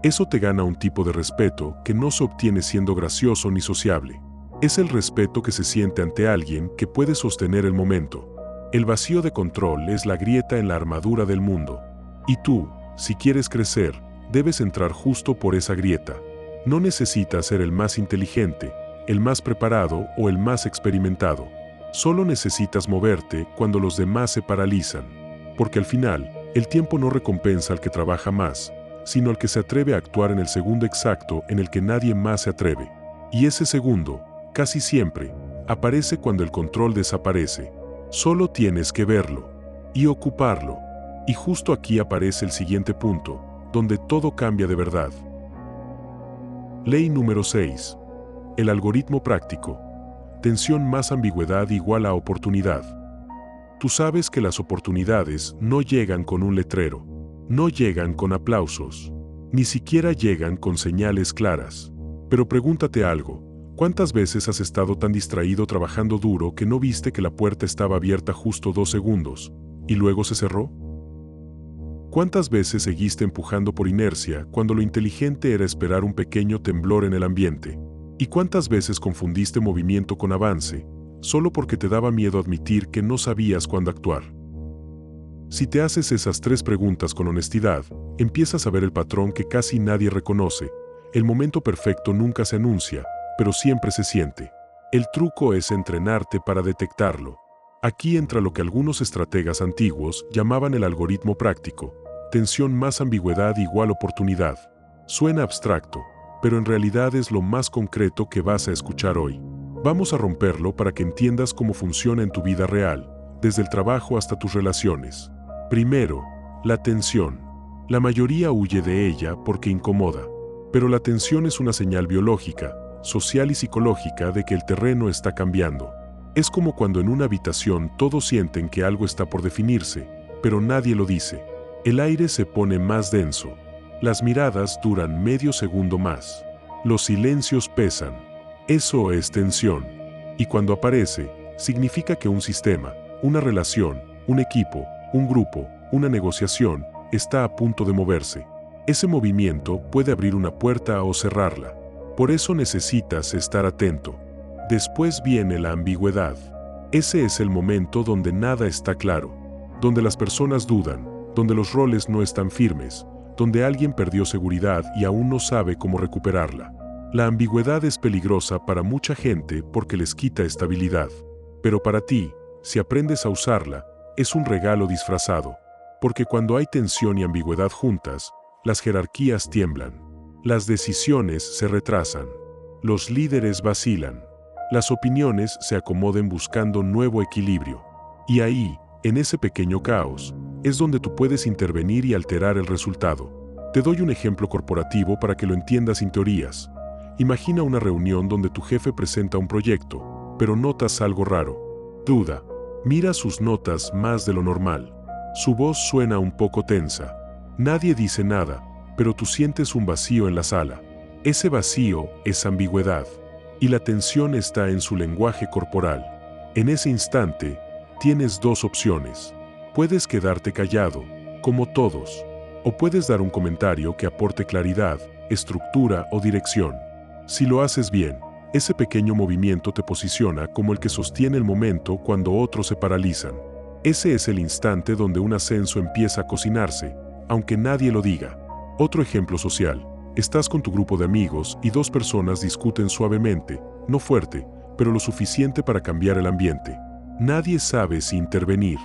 Speaker 1: Eso te gana un tipo de respeto que no se obtiene siendo gracioso ni sociable. Es el respeto que se siente ante alguien que puede sostener el momento. El vacío de control es la grieta en la armadura del mundo. Y tú, si quieres crecer, debes entrar justo por esa grieta. No necesitas ser el más inteligente, el más preparado o el más experimentado. Solo necesitas moverte cuando los demás se paralizan. Porque al final, el tiempo no recompensa al que trabaja más, sino al que se atreve a actuar en el segundo exacto en el que nadie más se atreve. Y ese segundo, casi siempre, aparece cuando el control desaparece. Solo tienes que verlo y ocuparlo. Y justo aquí aparece el siguiente punto, donde todo cambia de verdad. Ley número 6. El algoritmo práctico. Tensión más ambigüedad igual a oportunidad. Tú sabes que las oportunidades no llegan con un letrero, no llegan con aplausos, ni siquiera llegan con señales claras. Pero pregúntate algo, ¿Cuántas veces has estado tan distraído trabajando duro que no viste que la puerta estaba abierta justo 2 segundos, y luego se cerró? ¿Cuántas veces seguiste empujando por inercia cuando lo inteligente era esperar un pequeño temblor en el ambiente? ¿Y cuántas veces confundiste movimiento con avance, solo porque te daba miedo admitir que no sabías cuándo actuar? Si te haces esas 3 preguntas con honestidad, empiezas a ver el patrón que casi nadie reconoce. El momento perfecto nunca se anuncia, pero siempre se siente. El truco es entrenarte para detectarlo. Aquí entra lo que algunos estrategas antiguos llamaban el algoritmo práctico: tensión más ambigüedad igual oportunidad. Suena abstracto, pero en realidad es lo más concreto que vas a escuchar hoy. Vamos a romperlo para que entiendas cómo funciona en tu vida real, desde el trabajo hasta tus relaciones. Primero, la tensión. La mayoría huye de ella porque incomoda, pero la tensión es una señal biológica, social y psicológica de que el terreno está cambiando. Es como cuando en una habitación todos sienten que algo está por definirse, pero nadie lo dice. El aire se pone más denso. Las miradas duran medio segundo más. Los silencios pesan. Eso es tensión. Y cuando aparece, significa que un sistema, una relación, un equipo, un grupo, una negociación, está a punto de moverse. Ese movimiento puede abrir una puerta o cerrarla. Por eso necesitas estar atento. Después viene la ambigüedad. Ese es el momento donde nada está claro, donde las personas dudan, donde los roles no están firmes, donde alguien perdió seguridad y aún no sabe cómo recuperarla. La ambigüedad es peligrosa para mucha gente porque les quita estabilidad. Pero para ti, si aprendes a usarla, es un regalo disfrazado. Porque cuando hay tensión y ambigüedad juntas, las jerarquías tiemblan. Las decisiones se retrasan. Los líderes vacilan. Las opiniones se acomodan buscando nuevo equilibrio. Y ahí, en ese pequeño caos, es donde tú puedes intervenir y alterar el resultado. Te doy un ejemplo corporativo para que lo entiendas sin teorías. Imagina una reunión donde tu jefe presenta un proyecto, pero notas algo raro. Duda. Mira sus notas más de lo normal. Su voz suena un poco tensa. Nadie dice nada, pero tú sientes un vacío en la sala. Ese vacío es ambigüedad. Y la tensión está en su lenguaje corporal. En ese instante, tienes 2 opciones. Puedes quedarte callado, como todos, o puedes dar un comentario que aporte claridad, estructura o dirección. Si lo haces bien, ese pequeño movimiento te posiciona como el que sostiene el momento cuando otros se paralizan. Ese es el instante donde un ascenso empieza a cocinarse, aunque nadie lo diga. Otro ejemplo social. Estás con tu grupo de amigos y 2 personas discuten suavemente, no fuerte, pero lo suficiente para cambiar el ambiente. Nadie sabe si intervenir.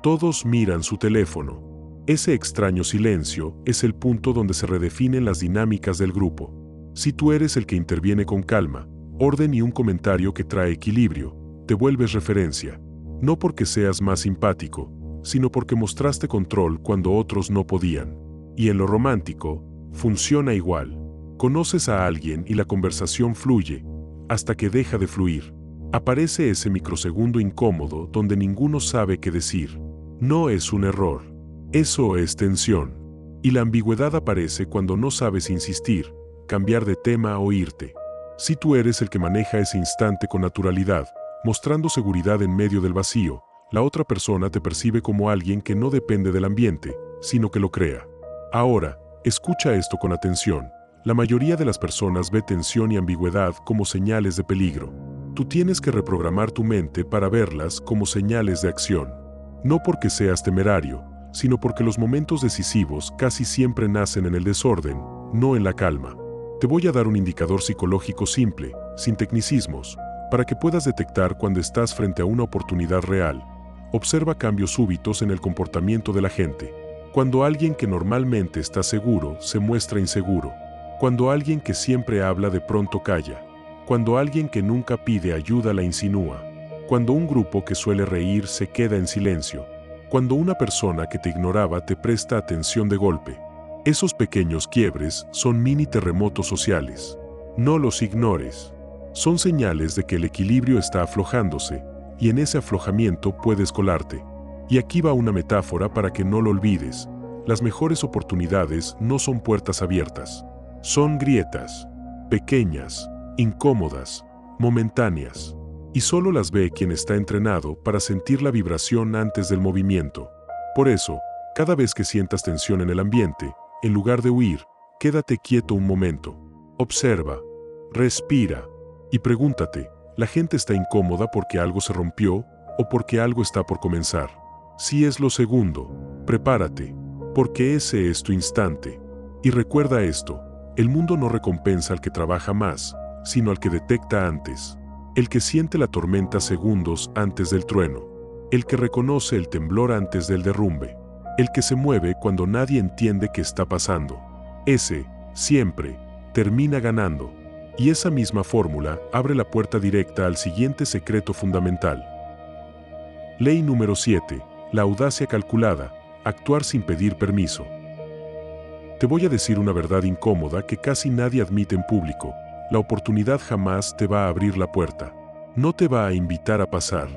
Speaker 1: Todos miran su teléfono. Ese extraño silencio es el punto donde se redefinen las dinámicas del grupo. Si tú eres el que interviene con calma, orden y un comentario que trae equilibrio, te vuelves referencia. No porque seas más simpático, sino porque mostraste control cuando otros no podían. Y en lo romántico, funciona igual. Conoces a alguien y la conversación fluye, hasta que deja de fluir. Aparece ese microsegundo incómodo donde ninguno sabe qué decir. No es un error. Eso es tensión. Y la ambigüedad aparece cuando no sabes insistir, cambiar de tema o irte. Si tú eres el que maneja ese instante con naturalidad, mostrando seguridad en medio del vacío, la otra persona te percibe como alguien que no depende del ambiente, sino que lo crea. Ahora, escucha esto con atención. La mayoría de las personas ve tensión y ambigüedad como señales de peligro. Tú tienes que reprogramar tu mente para verlas como señales de acción. No porque seas temerario, sino porque los momentos decisivos casi siempre nacen en el desorden, no en la calma. Te voy a dar un indicador psicológico simple, sin tecnicismos, para que puedas detectar cuando estás frente a una oportunidad real. Observa cambios súbitos en el comportamiento de la gente. Cuando alguien que normalmente está seguro se muestra inseguro. Cuando alguien que siempre habla de pronto calla. Cuando alguien que nunca pide ayuda la insinúa. Cuando un grupo que suele reír se queda en silencio. Cuando una persona que te ignoraba te presta atención de golpe. Esos pequeños quiebres son mini terremotos sociales. No los ignores. Son señales de que el equilibrio está aflojándose, y en ese aflojamiento puedes colarte. Y aquí va una metáfora para que no lo olvides. Las mejores oportunidades no son puertas abiertas. Son grietas. Pequeñas, incómodas, momentáneas. Y solo las ve quien está entrenado para sentir la vibración antes del movimiento. Por eso, cada vez que sientas tensión en el ambiente, en lugar de huir, quédate quieto un momento. Observa, respira y pregúntate, ¿la gente está incómoda porque algo se rompió o porque algo está por comenzar? Si es lo segundo, prepárate, porque ese es tu instante. Y recuerda esto, el mundo no recompensa al que trabaja más, sino al que detecta antes. El que siente la tormenta segundos antes del trueno. El que reconoce el temblor antes del derrumbe. El que se mueve cuando nadie entiende qué está pasando. Ese, siempre, termina ganando. Y esa misma fórmula abre la puerta directa al siguiente secreto fundamental. Ley número 7. La audacia calculada. Actuar sin pedir permiso. Te voy a decir una verdad incómoda que casi nadie admite en público. La oportunidad jamás te va a abrir la puerta. No te va a invitar a pasar.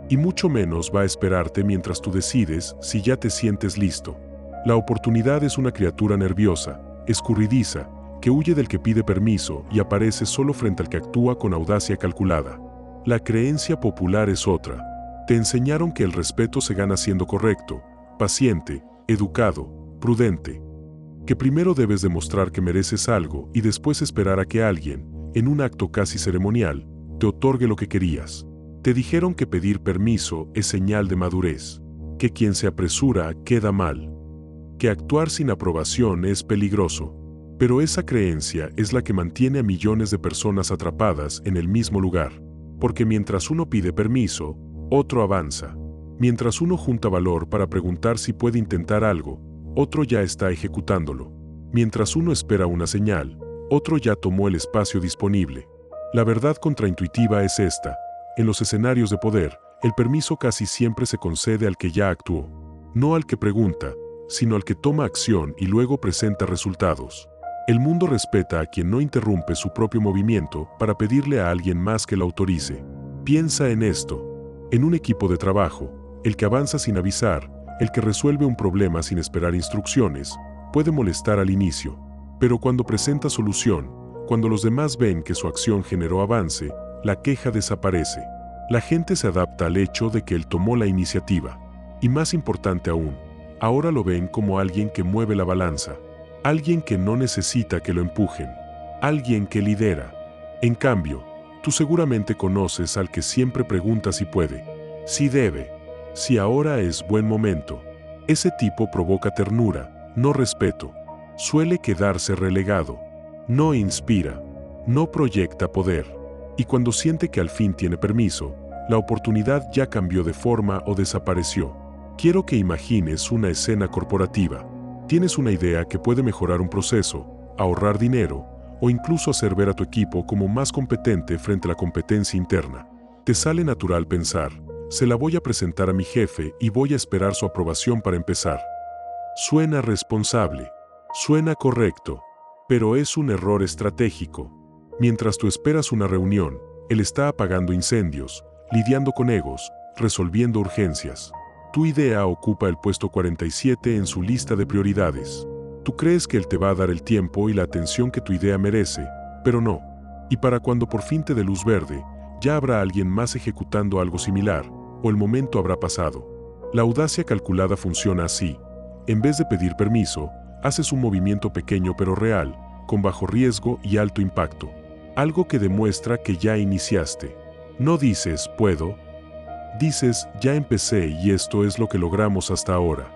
Speaker 1: Y mucho menos va a esperarte mientras tú decides si ya te sientes listo. La oportunidad es una criatura nerviosa, escurridiza, que huye del que pide permiso y aparece solo frente al que actúa con audacia calculada. La creencia popular es otra. Te enseñaron que el respeto se gana siendo correcto, paciente, educado, prudente. Que primero debes demostrar que mereces algo y después esperar a que alguien, en un acto casi ceremonial, te otorgue lo que querías. Te dijeron que pedir permiso es señal de madurez, que quien se apresura queda mal, que actuar sin aprobación es peligroso. Pero esa creencia es la que mantiene a millones de personas atrapadas en el mismo lugar. Porque mientras uno pide permiso, otro avanza. Mientras uno junta valor para preguntar si puede intentar algo, otro ya está ejecutándolo. Mientras uno espera una señal, otro ya tomó el espacio disponible. La verdad contraintuitiva es esta. En los escenarios de poder, el permiso casi siempre se concede al que ya actuó. No al que pregunta, sino al que toma acción y luego presenta resultados. El mundo respeta a quien no interrumpe su propio movimiento para pedirle a alguien más que lo autorice. Piensa en esto. En un equipo de trabajo, el que avanza sin avisar, el que resuelve un problema sin esperar instrucciones, puede molestar al inicio, pero cuando presenta solución, cuando los demás ven que su acción generó avance, la queja desaparece. La gente se adapta al hecho de que él tomó la iniciativa. Y más importante aún, ahora lo ven como alguien que mueve la balanza, alguien que no necesita que lo empujen, alguien que lidera. En cambio, tú seguramente conoces al que siempre pregunta si puede, si debe, si ahora es buen momento. Ese tipo provoca ternura, no respeto. Suele quedarse relegado. No inspira. No proyecta poder. Y cuando siente que al fin tiene permiso, la oportunidad ya cambió de forma o desapareció. Quiero que imagines una escena corporativa. Tienes una idea que puede mejorar un proceso, ahorrar dinero, o incluso hacer ver a tu equipo como más competente frente a la competencia interna. Te sale natural pensar, se la voy a presentar a mi jefe y voy a esperar su aprobación para empezar. Suena responsable, suena correcto, pero es un error estratégico. Mientras tú esperas una reunión, él está apagando incendios, lidiando con egos, resolviendo urgencias. Tu idea ocupa el puesto 47 en su lista de prioridades. Tú crees que él te va a dar el tiempo y la atención que tu idea merece, pero no. Y para cuando por fin te dé luz verde, ya habrá alguien más ejecutando algo similar, o el momento habrá pasado. La audacia calculada funciona así. En vez de pedir permiso, haces un movimiento pequeño pero real, con bajo riesgo y alto impacto. Algo que demuestra que ya iniciaste. No dices, puedo. Dices, ya empecé y esto es lo que logramos hasta ahora.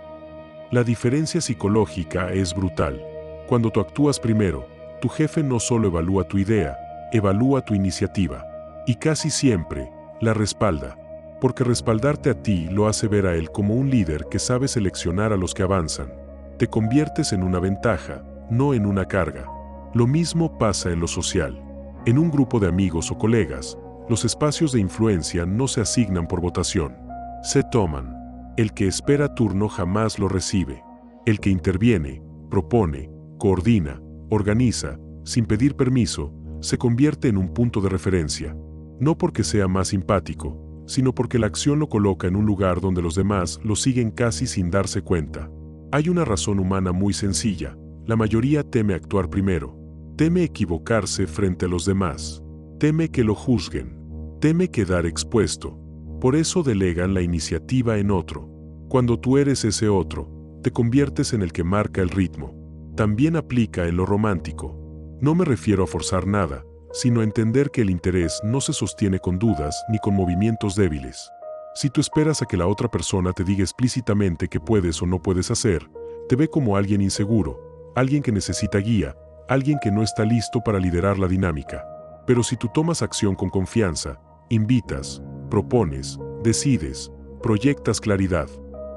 Speaker 1: La diferencia psicológica es brutal. Cuando tú actúas primero, tu jefe no solo evalúa tu idea, evalúa tu iniciativa. Y casi siempre, la respalda. Porque respaldarte a ti lo hace ver a él como un líder que sabe seleccionar a los que avanzan. Te conviertes en una ventaja, no en una carga. Lo mismo pasa en lo social. En un grupo de amigos o colegas, los espacios de influencia no se asignan por votación. Se toman. El que espera turno jamás lo recibe. El que interviene, propone, coordina, organiza, sin pedir permiso, se convierte en un punto de referencia. No porque sea más simpático, sino porque la acción lo coloca en un lugar donde los demás lo siguen casi sin darse cuenta. Hay una razón humana muy sencilla. La mayoría teme actuar primero. Teme equivocarse frente a los demás. Teme que lo juzguen. Teme quedar expuesto. Por eso delegan la iniciativa en otro. Cuando tú eres ese otro, te conviertes en el que marca el ritmo. También aplica en lo romántico. No me refiero a forzar nada, sino a entender que el interés no se sostiene con dudas ni con movimientos débiles. Si tú esperas a que la otra persona te diga explícitamente qué puedes o no puedes hacer, te ve como alguien inseguro, alguien que necesita guía, alguien que no está listo para liderar la dinámica. Pero si tú tomas acción con confianza, invitas, propones, decides, proyectas claridad.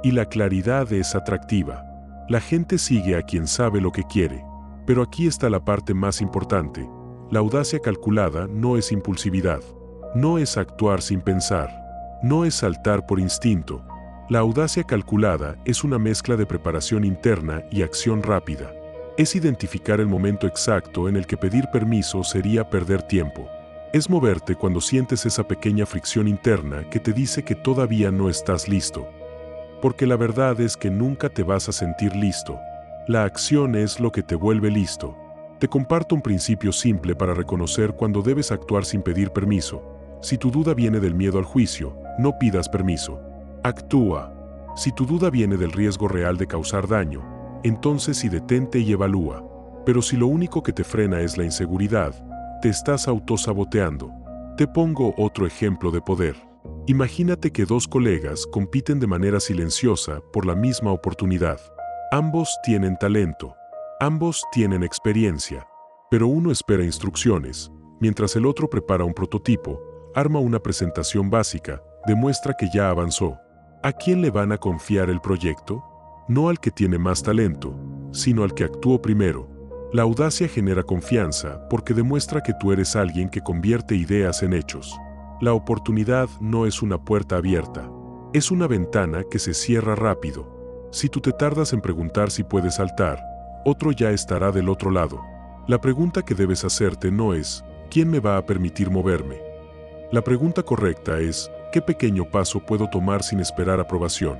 Speaker 1: Y la claridad es atractiva. La gente sigue a quien sabe lo que quiere. Pero aquí está la parte más importante. La audacia calculada no es impulsividad. No es actuar sin pensar. No es saltar por instinto. La audacia calculada es una mezcla de preparación interna y acción rápida. Es identificar el momento exacto en el que pedir permiso sería perder tiempo. Es moverte cuando sientes esa pequeña fricción interna que te dice que todavía no estás listo. Porque la verdad es que nunca te vas a sentir listo. La acción es lo que te vuelve listo. Te comparto un principio simple para reconocer cuando debes actuar sin pedir permiso. Si tu duda viene del miedo al juicio, no pidas permiso. Actúa. Si tu duda viene del riesgo real de causar daño, entonces sí detente y evalúa. Pero si lo único que te frena es la inseguridad, te estás autosaboteando. Te pongo otro ejemplo de poder. Imagínate que dos colegas compiten de manera silenciosa por la misma oportunidad. Ambos tienen talento. Ambos tienen experiencia. Pero uno espera instrucciones, mientras el otro prepara un prototipo, arma una presentación básica, demuestra que ya avanzó. ¿A quién le van a confiar el proyecto? No al que tiene más talento, sino al que actuó primero. La audacia genera confianza porque demuestra que tú eres alguien que convierte ideas en hechos. La oportunidad no es una puerta abierta, es una ventana que se cierra rápido. Si tú te tardas en preguntar si puedes saltar, otro ya estará del otro lado. La pregunta que debes hacerte no es, ¿quién me va a permitir moverme? La pregunta correcta es, ¿qué pequeño paso puedo tomar sin esperar aprobación?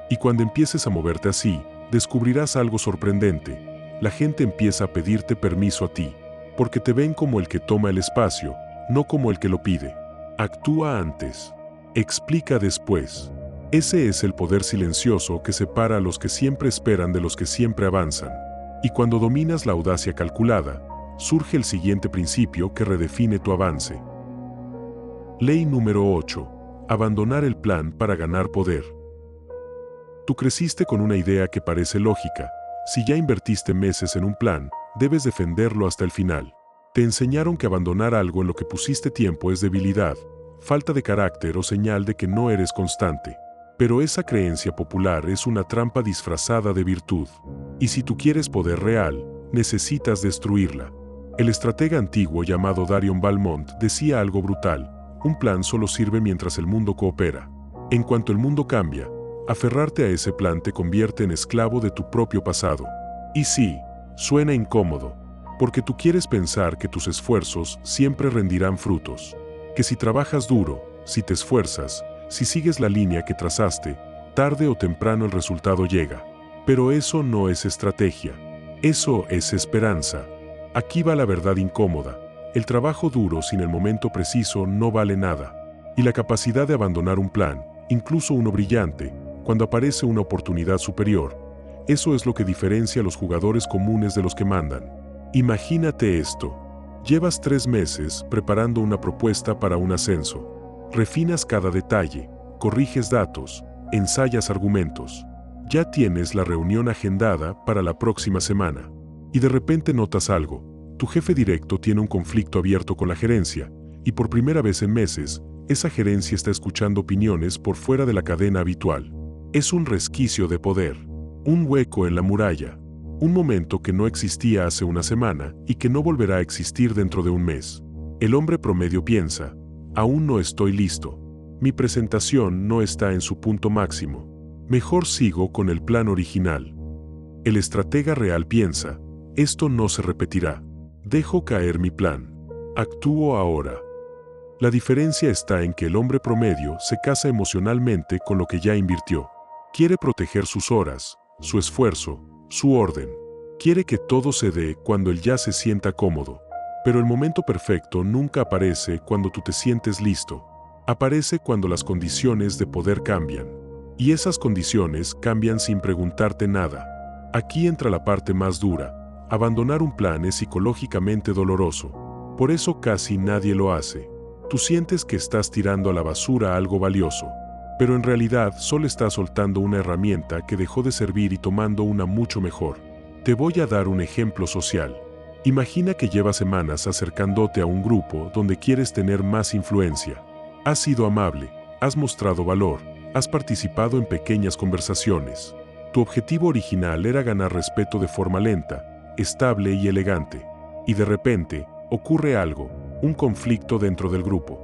Speaker 1: Y cuando empieces a moverte así, descubrirás algo sorprendente. La gente empieza a pedirte permiso a ti, porque te ven como el que toma el espacio, no como el que lo pide. Actúa antes. Explica después. Ese es el poder silencioso que separa a los que siempre esperan de los que siempre avanzan. Y cuando dominas la audacia calculada, surge el siguiente principio que redefine tu avance. Ley número 8. Abandonar el plan para ganar poder. Tú creciste con una idea que parece lógica. Si ya invertiste meses en un plan, debes defenderlo hasta el final. Te enseñaron que abandonar algo en lo que pusiste tiempo es debilidad, falta de carácter o señal de que no eres constante. Pero esa creencia popular es una trampa disfrazada de virtud. Y si tú quieres poder real, necesitas destruirla. El estratega antiguo llamado Darion Valmont decía algo brutal: un plan solo sirve mientras el mundo coopera. En cuanto el mundo cambia, aferrarte a ese plan te convierte en esclavo de tu propio pasado. Y sí, suena incómodo, porque tú quieres pensar que tus esfuerzos siempre rendirán frutos. Que si trabajas duro, si te esfuerzas, si sigues la línea que trazaste, tarde o temprano el resultado llega. Pero eso no es estrategia. Eso es esperanza. Aquí va la verdad incómoda. El trabajo duro sin el momento preciso no vale nada. Y la capacidad de abandonar un plan, incluso uno brillante, cuando aparece una oportunidad superior, eso es lo que diferencia a los jugadores comunes de los que mandan. Imagínate esto. Llevas 3 meses preparando una propuesta para un ascenso. Refinas cada detalle, corriges datos, ensayas argumentos. Ya tienes la reunión agendada para la próxima semana. Y de repente notas algo. Tu jefe directo tiene un conflicto abierto con la gerencia, y por primera vez en meses, esa gerencia está escuchando opiniones por fuera de la cadena habitual. Es un resquicio de poder, un hueco en la muralla, un momento que no existía hace una semana y que no volverá a existir dentro de un mes. El hombre promedio piensa: aún no estoy listo. Mi presentación no está en su punto máximo. Mejor sigo con el plan original. El estratega real piensa: esto no se repetirá. Dejo caer mi plan. Actúo ahora. La diferencia está en que el hombre promedio se casa emocionalmente con lo que ya invirtió. Quiere proteger sus horas, su esfuerzo, su orden. Quiere que todo se dé cuando él ya se sienta cómodo. Pero el momento perfecto nunca aparece cuando tú te sientes listo. Aparece cuando las condiciones de poder cambian. Y esas condiciones cambian sin preguntarte nada. Aquí entra la parte más dura. Abandonar un plan es psicológicamente doloroso. Por eso casi nadie lo hace. Tú sientes que estás tirando a la basura algo valioso. Pero en realidad solo estás soltando una herramienta que dejó de servir y tomando una mucho mejor. Te voy a dar un ejemplo social. Imagina que llevas semanas acercándote a un grupo donde quieres tener más influencia. Has sido amable, has mostrado valor, has participado en pequeñas conversaciones. Tu objetivo original era ganar respeto de forma lenta, estable y elegante. Y de repente, ocurre algo, un conflicto dentro del grupo.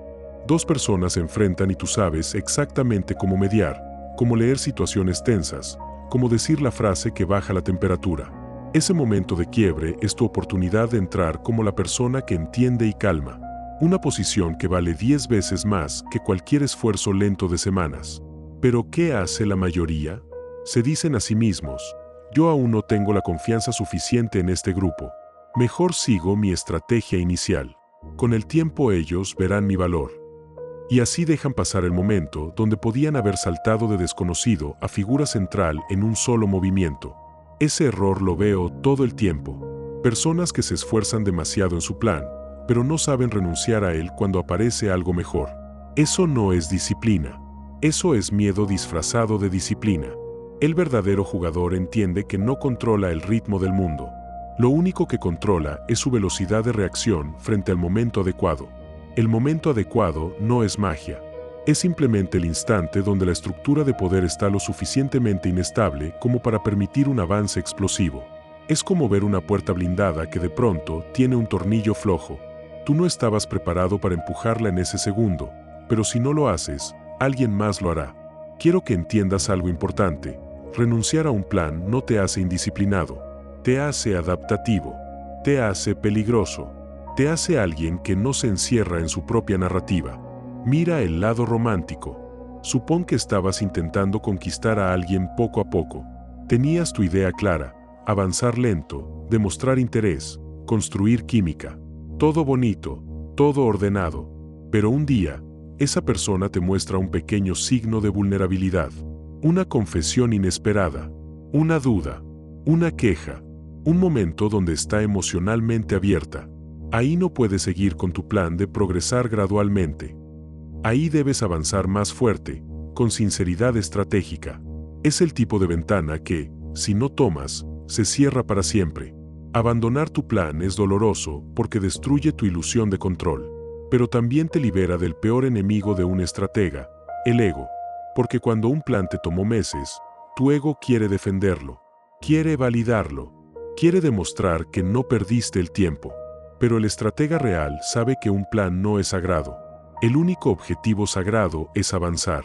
Speaker 1: Dos personas se enfrentan y tú sabes exactamente cómo mediar, cómo leer situaciones tensas, cómo decir la frase que baja la temperatura. Ese momento de quiebre es tu oportunidad de entrar como la persona que entiende y calma. Una posición que vale 10 veces más que cualquier esfuerzo lento de semanas. ¿Pero qué hace la mayoría? Se dicen a sí mismos, yo aún no tengo la confianza suficiente en este grupo. Mejor sigo mi estrategia inicial. Con el tiempo ellos verán mi valor. Y así dejan pasar el momento donde podían haber saltado de desconocido a figura central en un solo movimiento. Ese error lo veo todo el tiempo. Personas que se esfuerzan demasiado en su plan, pero no saben renunciar a él cuando aparece algo mejor. Eso no es disciplina. Eso es miedo disfrazado de disciplina. El verdadero jugador entiende que no controla el ritmo del mundo. Lo único que controla es su velocidad de reacción frente al momento adecuado. El momento adecuado no es magia. Es simplemente el instante donde la estructura de poder está lo suficientemente inestable como para permitir un avance explosivo. Es como ver una puerta blindada que de pronto tiene un tornillo flojo. Tú no estabas preparado para empujarla en ese segundo, pero si no lo haces, alguien más lo hará. Quiero que entiendas algo importante. Renunciar a un plan no te hace indisciplinado, te hace adaptativo, te hace peligroso, te hace alguien que no se encierra en su propia narrativa. Mira el lado romántico. Supón que estabas intentando conquistar a alguien poco a poco. Tenías tu idea clara, avanzar lento, demostrar interés, construir química. Todo bonito, todo ordenado. Pero un día, esa persona te muestra un pequeño signo de vulnerabilidad. Una confesión inesperada, una duda, una queja, un momento donde está emocionalmente abierta. Ahí no puedes seguir con tu plan de progresar gradualmente. Ahí debes avanzar más fuerte, con sinceridad estratégica. Es el tipo de ventana que, si no tomas, se cierra para siempre. Abandonar tu plan es doloroso porque destruye tu ilusión de control, pero también te libera del peor enemigo de un estratega, el ego. Porque cuando un plan te tomó meses, tu ego quiere defenderlo, quiere validarlo, quiere demostrar que no perdiste el tiempo. Pero el estratega real sabe que un plan no es sagrado. El único objetivo sagrado es avanzar.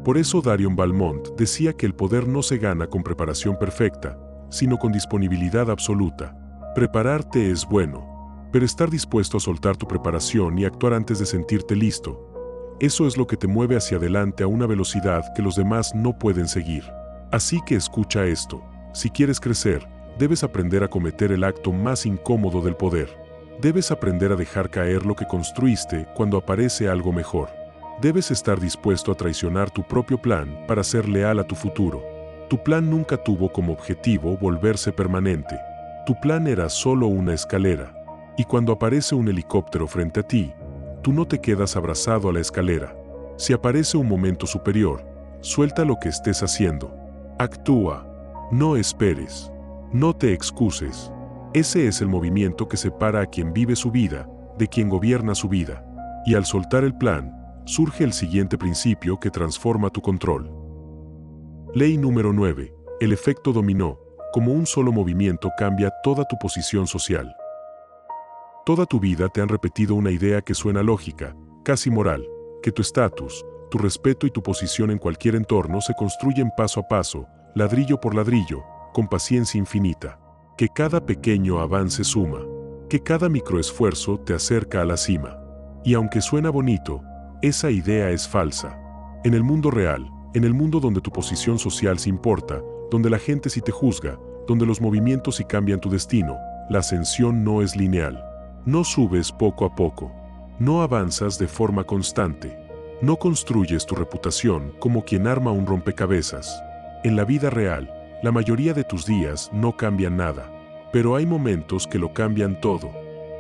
Speaker 1: Por eso Darion Balmont decía que el poder no se gana con preparación perfecta, sino con disponibilidad absoluta. Prepararte es bueno, pero estar dispuesto a soltar tu preparación y actuar antes de sentirte listo, eso es lo que te mueve hacia adelante a una velocidad que los demás no pueden seguir. Así que escucha esto. Si quieres crecer, debes aprender a cometer el acto más incómodo del poder. Debes aprender a dejar caer lo que construiste cuando aparece algo mejor. Debes estar dispuesto a traicionar tu propio plan para ser leal a tu futuro. Tu plan nunca tuvo como objetivo volverse permanente. Tu plan era solo una escalera. Y cuando aparece un helicóptero frente a ti, tú no te quedas abrazado a la escalera. Si aparece un momento superior, suelta lo que estés haciendo. Actúa. No esperes. No te excuses. Ese es el movimiento que separa a quien vive su vida de quien gobierna su vida. Y al soltar el plan, surge el siguiente principio que transforma tu control. Ley número 9. El efecto dominó. Como un solo movimiento cambia toda tu posición social. Toda tu vida te han repetido una idea que suena lógica, casi moral, que tu estatus, tu respeto y tu posición en cualquier entorno se construyen paso a paso, ladrillo por ladrillo, con paciencia infinita. Que cada pequeño avance suma, que cada microesfuerzo te acerca a la cima. Y aunque suena bonito, esa idea es falsa. En el mundo real, en el mundo donde tu posición social se importa, donde la gente sí te juzga, donde los movimientos sí cambian tu destino, la ascensión no es lineal. No subes poco a poco. No avanzas de forma constante. No construyes tu reputación como quien arma un rompecabezas. En la vida real, la mayoría de tus días no cambian nada, pero hay momentos que lo cambian todo.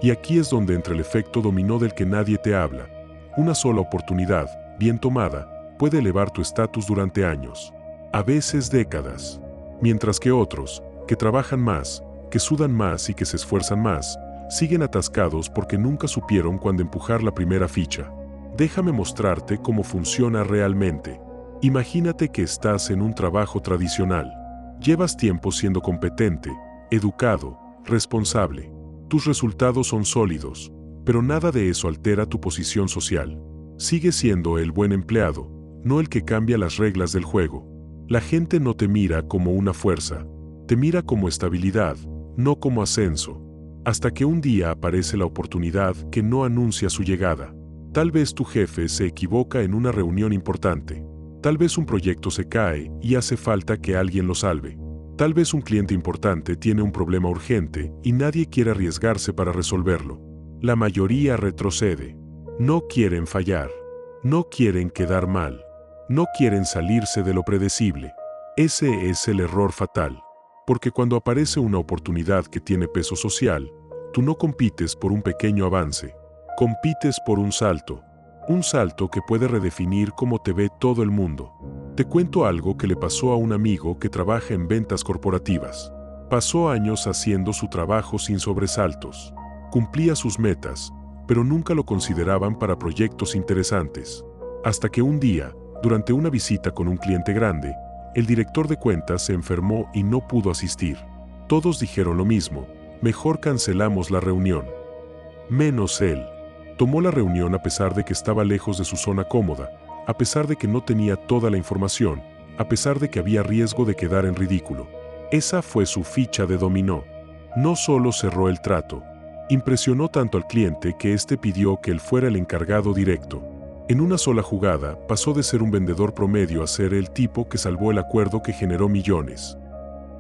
Speaker 1: Y aquí es donde entra el efecto dominó del que nadie te habla. Una sola oportunidad, bien tomada, puede elevar tu estatus durante años, a veces décadas. Mientras que otros, que trabajan más, que sudan más y que se esfuerzan más, siguen atascados porque nunca supieron cuándo empujar la primera ficha. Déjame mostrarte cómo funciona realmente. Imagínate que estás en un trabajo tradicional. Llevas tiempo siendo competente, educado, responsable. Tus resultados son sólidos, pero nada de eso altera tu posición social. Sigues siendo el buen empleado, no el que cambia las reglas del juego. La gente no te mira como una fuerza, te mira como estabilidad, no como ascenso. Hasta que un día aparece la oportunidad que no anuncia su llegada. Tal vez tu jefe se equivoca en una reunión importante. Tal vez un proyecto se cae y hace falta que alguien lo salve. Tal vez un cliente importante tiene un problema urgente y nadie quiere arriesgarse para resolverlo. La mayoría retrocede. No quieren fallar. No quieren quedar mal. No quieren salirse de lo predecible. Ese es el error fatal. Porque cuando aparece una oportunidad que tiene peso social, tú no compites por un pequeño avance. Compites por un salto que puede redefinir cómo te ve todo el mundo. Te cuento algo que le pasó a un amigo que trabaja en ventas corporativas. Pasó años haciendo su trabajo sin sobresaltos. Cumplía sus metas, pero nunca lo consideraban para proyectos interesantes. Hasta que un día, durante una visita con un cliente grande, el director de cuentas se enfermó y no pudo asistir. Todos dijeron lo mismo: mejor cancelamos la reunión. Menos él. Tomó la reunión a pesar de que estaba lejos de su zona cómoda, a pesar de que no tenía toda la información, a pesar de que había riesgo de quedar en ridículo. Esa fue su ficha de dominó. No solo cerró el trato, impresionó tanto al cliente que éste pidió que él fuera el encargado directo. En una sola jugada pasó de ser un vendedor promedio a ser el tipo que salvó el acuerdo que generó millones.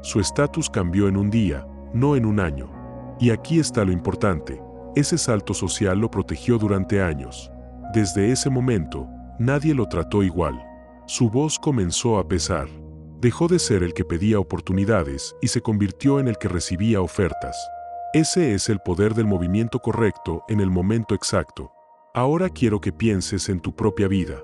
Speaker 1: Su estatus cambió en un día, no en un año. Y aquí está lo importante. Ese salto social lo protegió durante años. Desde ese momento, nadie lo trató igual. Su voz comenzó a pesar. Dejó de ser el que pedía oportunidades y se convirtió en el que recibía ofertas. Ese es el poder del movimiento correcto en el momento exacto. Ahora quiero que pienses en tu propia vida.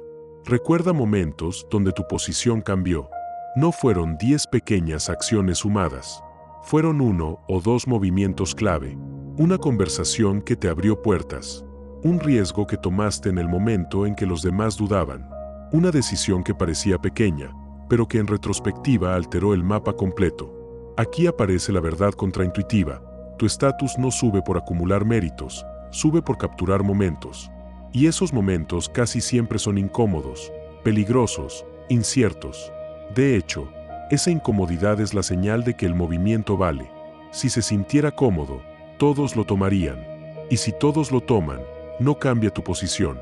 Speaker 1: Recuerda momentos donde tu posición cambió. No fueron 10 pequeñas acciones sumadas. Fueron 1 o 2 movimientos clave. Una conversación que te abrió puertas. Un riesgo que tomaste en el momento en que los demás dudaban. Una decisión que parecía pequeña, pero que en retrospectiva alteró el mapa completo. Aquí aparece la verdad contraintuitiva. Tu estatus no sube por acumular méritos, sube por capturar momentos. Y esos momentos casi siempre son incómodos, peligrosos, inciertos. De hecho, esa incomodidad es la señal de que el movimiento vale. Si se sintiera cómodo, todos lo tomarían. Y si todos lo toman, no cambia tu posición.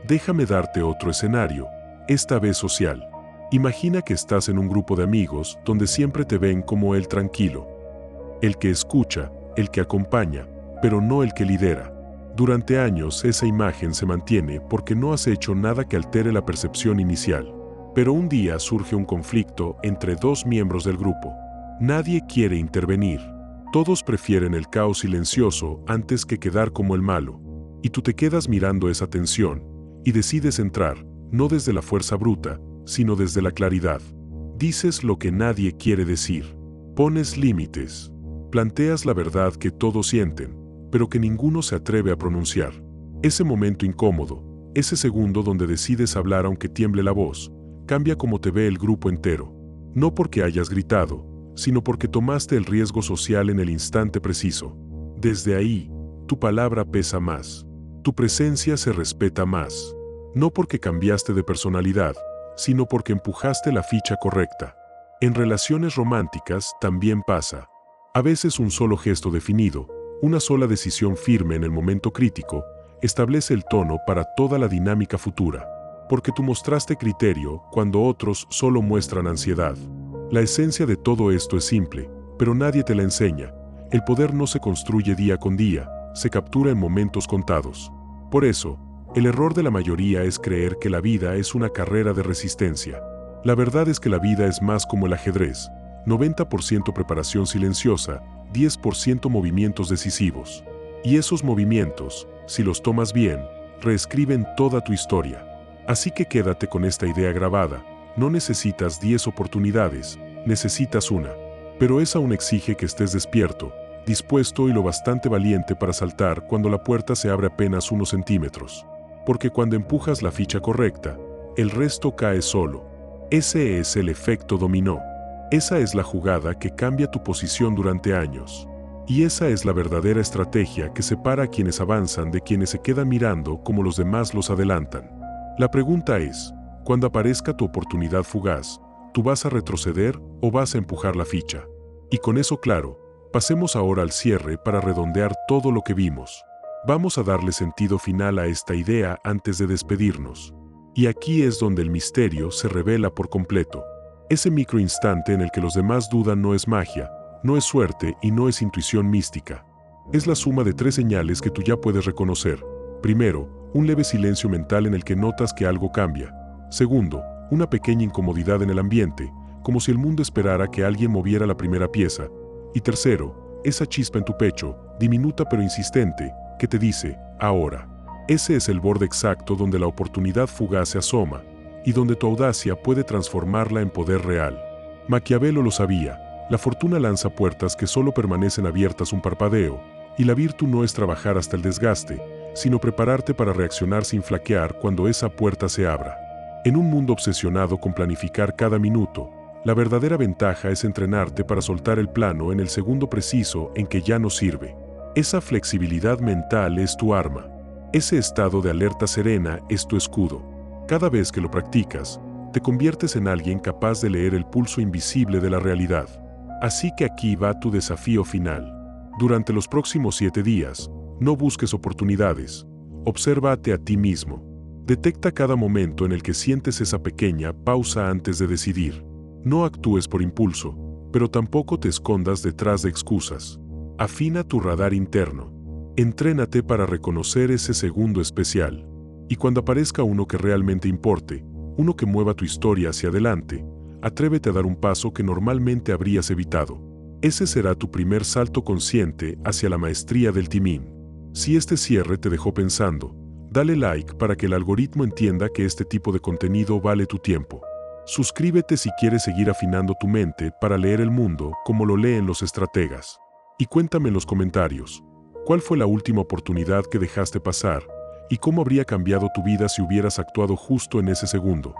Speaker 1: Déjame darte otro escenario, esta vez social. Imagina que estás en un grupo de amigos donde siempre te ven como el tranquilo. El que escucha, el que acompaña, pero no el que lidera. Durante años esa imagen se mantiene porque no has hecho nada que altere la percepción inicial. Pero un día surge un conflicto entre 2 miembros del grupo. Nadie quiere intervenir. Todos prefieren el caos silencioso antes que quedar como el malo. Y tú te quedas mirando esa tensión y decides entrar, no desde la fuerza bruta, sino desde la claridad. Dices lo que nadie quiere decir. Pones límites. Planteas la verdad que todos sienten, pero que ninguno se atreve a pronunciar. Ese momento incómodo, ese segundo donde decides hablar aunque tiemble la voz, cambia como te ve el grupo entero. No porque hayas gritado, sino porque tomaste el riesgo social en el instante preciso. Desde ahí, tu palabra pesa más. Tu presencia se respeta más. No porque cambiaste de personalidad, sino porque empujaste la ficha correcta. En relaciones románticas también pasa. A veces un solo gesto definido, una sola decisión firme en el momento crítico, establece el tono para toda la dinámica futura. Porque tú mostraste criterio cuando otros solo muestran ansiedad. La esencia de todo esto es simple, pero nadie te la enseña. El poder no se construye día con día, se captura en momentos contados. Por eso, el error de la mayoría es creer que la vida es una carrera de resistencia. La verdad es que la vida es más como el ajedrez: 90% preparación silenciosa, 10% movimientos decisivos. Y esos movimientos, si los tomas bien, reescriben toda tu historia. Así que quédate con esta idea grabada: no necesitas 10 oportunidades, necesitas una. Pero esa aún exige que estés despierto, dispuesto y lo bastante valiente para saltar cuando la puerta se abre apenas unos centímetros. Porque cuando empujas la ficha correcta, el resto cae solo. Ese es el efecto dominó. Esa es la jugada que cambia tu posición durante años. Y esa es la verdadera estrategia que separa a quienes avanzan de quienes se quedan mirando como los demás los adelantan. La pregunta es, cuando aparezca tu oportunidad fugaz, ¿tú vas a retroceder o vas a empujar la ficha? Y con eso claro, pasemos ahora al cierre para redondear todo lo que vimos. Vamos a darle sentido final a esta idea antes de despedirnos. Y aquí es donde el misterio se revela por completo. Ese microinstante en el que los demás dudan no es magia, no es suerte y no es intuición mística. Es la suma de 3 señales que tú ya puedes reconocer. Primero, un leve silencio mental en el que notas que algo cambia. Segundo, una pequeña incomodidad en el ambiente, como si el mundo esperara que alguien moviera la primera pieza. Y tercero, esa chispa en tu pecho, diminuta pero insistente, que te dice, ahora. Ese es el borde exacto donde la oportunidad fugaz se asoma, y donde tu audacia puede transformarla en poder real. Maquiavelo lo sabía: la fortuna lanza puertas que solo permanecen abiertas un parpadeo, y la virtud no es trabajar hasta el desgaste, sino prepararte para reaccionar sin flaquear cuando esa puerta se abra. En un mundo obsesionado con planificar cada minuto, la verdadera ventaja es entrenarte para soltar el plano en el segundo preciso en que ya no sirve. Esa flexibilidad mental es tu arma. Ese estado de alerta serena es tu escudo. Cada vez que lo practicas, te conviertes en alguien capaz de leer el pulso invisible de la realidad. Así que aquí va tu desafío final. Durante los próximos 7 días, no busques oportunidades. Obsérvate a ti mismo. Detecta cada momento en el que sientes esa pequeña pausa antes de decidir. No actúes por impulso, pero tampoco te escondas detrás de excusas. Afina tu radar interno. Entrénate para reconocer ese segundo especial. Y cuando aparezca uno que realmente importe, uno que mueva tu historia hacia adelante, atrévete a dar un paso que normalmente habrías evitado. Ese será tu primer salto consciente hacia la maestría del timing. Si este cierre te dejó pensando, dale like para que el algoritmo entienda que este tipo de contenido vale tu tiempo. Suscríbete si quieres seguir afinando tu mente para leer el mundo como lo leen los estrategas. Y cuéntame en los comentarios, ¿cuál fue la última oportunidad que dejaste pasar? ¿Y cómo habría cambiado tu vida si hubieras actuado justo en ese segundo?